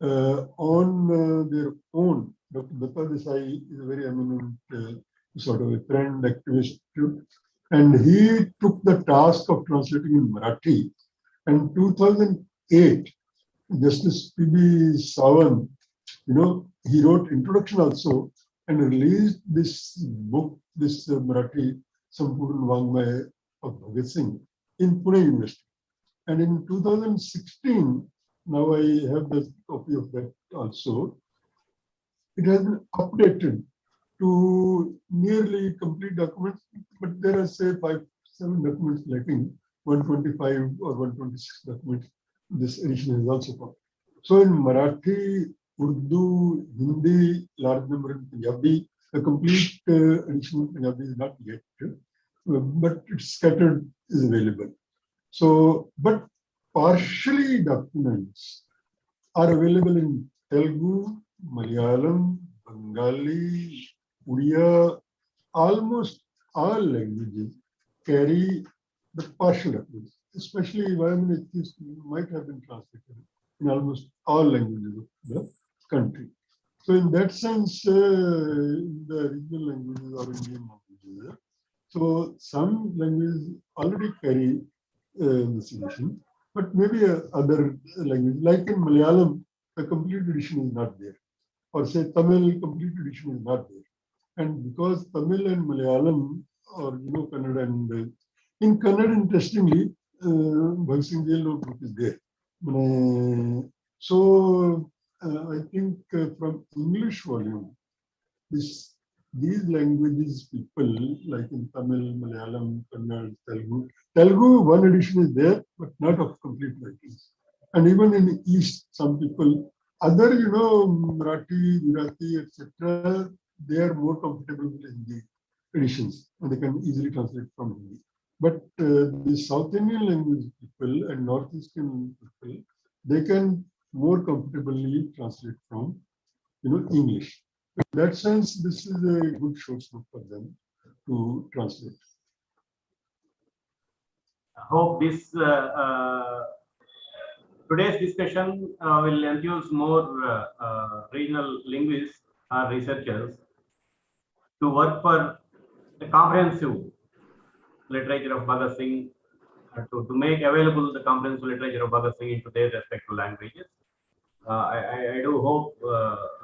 S2: on their own, Dr. Datta Desai is a very eminent sort of a friend, activist, and he took the task of translating in Marathi. And 2008, Justice P.B. Sawant, he wrote introduction also and released this book, this Marathi Sampurna Vangmaya of Bhagat Singh in Pune University. And in 2016, now I have the copy of that also, it has been updated to nearly complete documents, but there are say 5-7 documents lacking, 125 or 126 documents. This edition is also come. So in Marathi, Urdu, Hindi, large number in Punjabi, the complete edition in Punjabi is not yet, but it's scattered is available. So, but partially documents are available in Telugu, Malayalam, Bengali, Uriya, almost all languages carry the partial documents, especially environment ethics might have been translated in almost all languages of the country. So in that sense, the regional languages or Indian languages, so some languages already carry this edition, but maybe other language, like in Malayalam, the complete edition is not there, or say Tamil complete edition is not there, and because Tamil and Malayalam, or Kannada, and in Kannada, interestingly, Bhagat Singh Jail book is there. So I think from English volume, these languages people like in Tamil, Malayalam, Kannada, Telugu, one edition is there, but not of complete writings. And even in the East, some people, other, Marathi, Gujarati, etc., they are more comfortable with Hindi editions and they can easily translate from Hindi. But the South Indian language people and Northeastern people, they can more comfortably translate from, English. In that sense, this is a good source book for them to translate.
S1: I hope this today's discussion will enthuse more regional linguists or researchers to work for the comprehensive literature of Bhagat Singh, to make available the comprehensive literature of Bhagat Singh into their respective languages. I do hope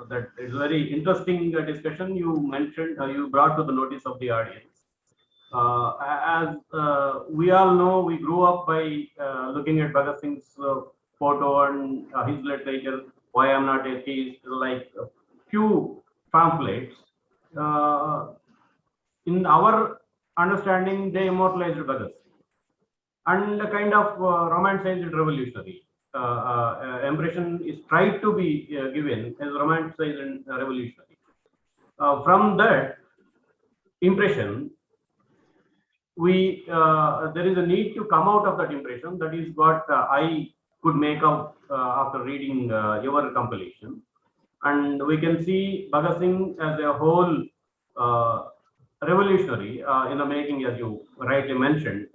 S1: that it's a very interesting discussion you mentioned, you brought to the notice of the audience. As we all know, we grew up by looking at Bhagat Singh's photo and his literature, Why I'm Not Atheist, like a few pamphlets. In our understanding, they immortalized Bhagat Singh and a kind of romanticized revolutionary. Impression is tried to be given as romanticized and revolutionary. From that impression, there is a need to come out of that impression. That is what I could make out after reading your compilation. And we can see Bhagat Singh as a whole revolutionary in the making, as you rightly mentioned,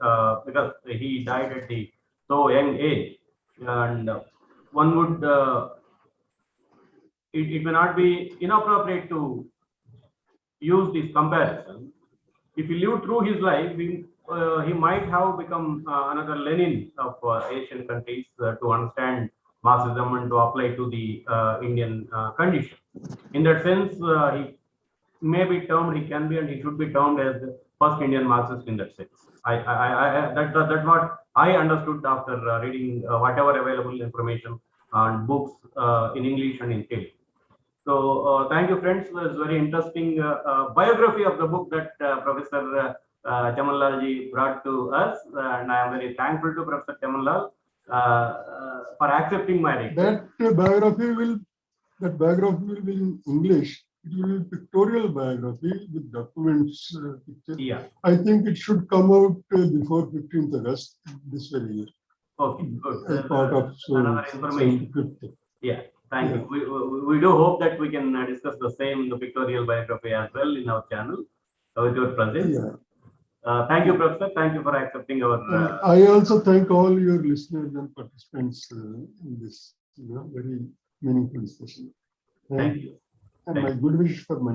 S1: because he died at the so young age. And one would, it may not be inappropriate to use this comparison. If he lived through his life, he might have become another Lenin of Asian countries to understand Marxism and to apply to the Indian condition. In that sense, he may be termed, he can be, and he should be termed as the first Indian Marxist in that sense. That's what I understood after reading whatever available information on books in English and in Telugu. So thank you, friends. It's very interesting biography of the book that Professor Chamanlalji brought to us, and I am very thankful to Professor Chamanlal for accepting my request.
S2: That biography will be in English. It will be pictorial biography with documents, pictures.
S1: Yeah.
S2: I think it should come out before 15th August this very year.
S1: Okay, good.
S2: Part of
S1: another information. Yeah. Thank you. We do hope that we can discuss the same, the pictorial biography as well in our channel with your presence.
S2: Yeah.
S1: Thank you, Professor. Thank you for accepting our.
S2: I also thank all your listeners and participants in this very meaningful discussion.
S1: Thank you.
S2: And my good wish for Manchi.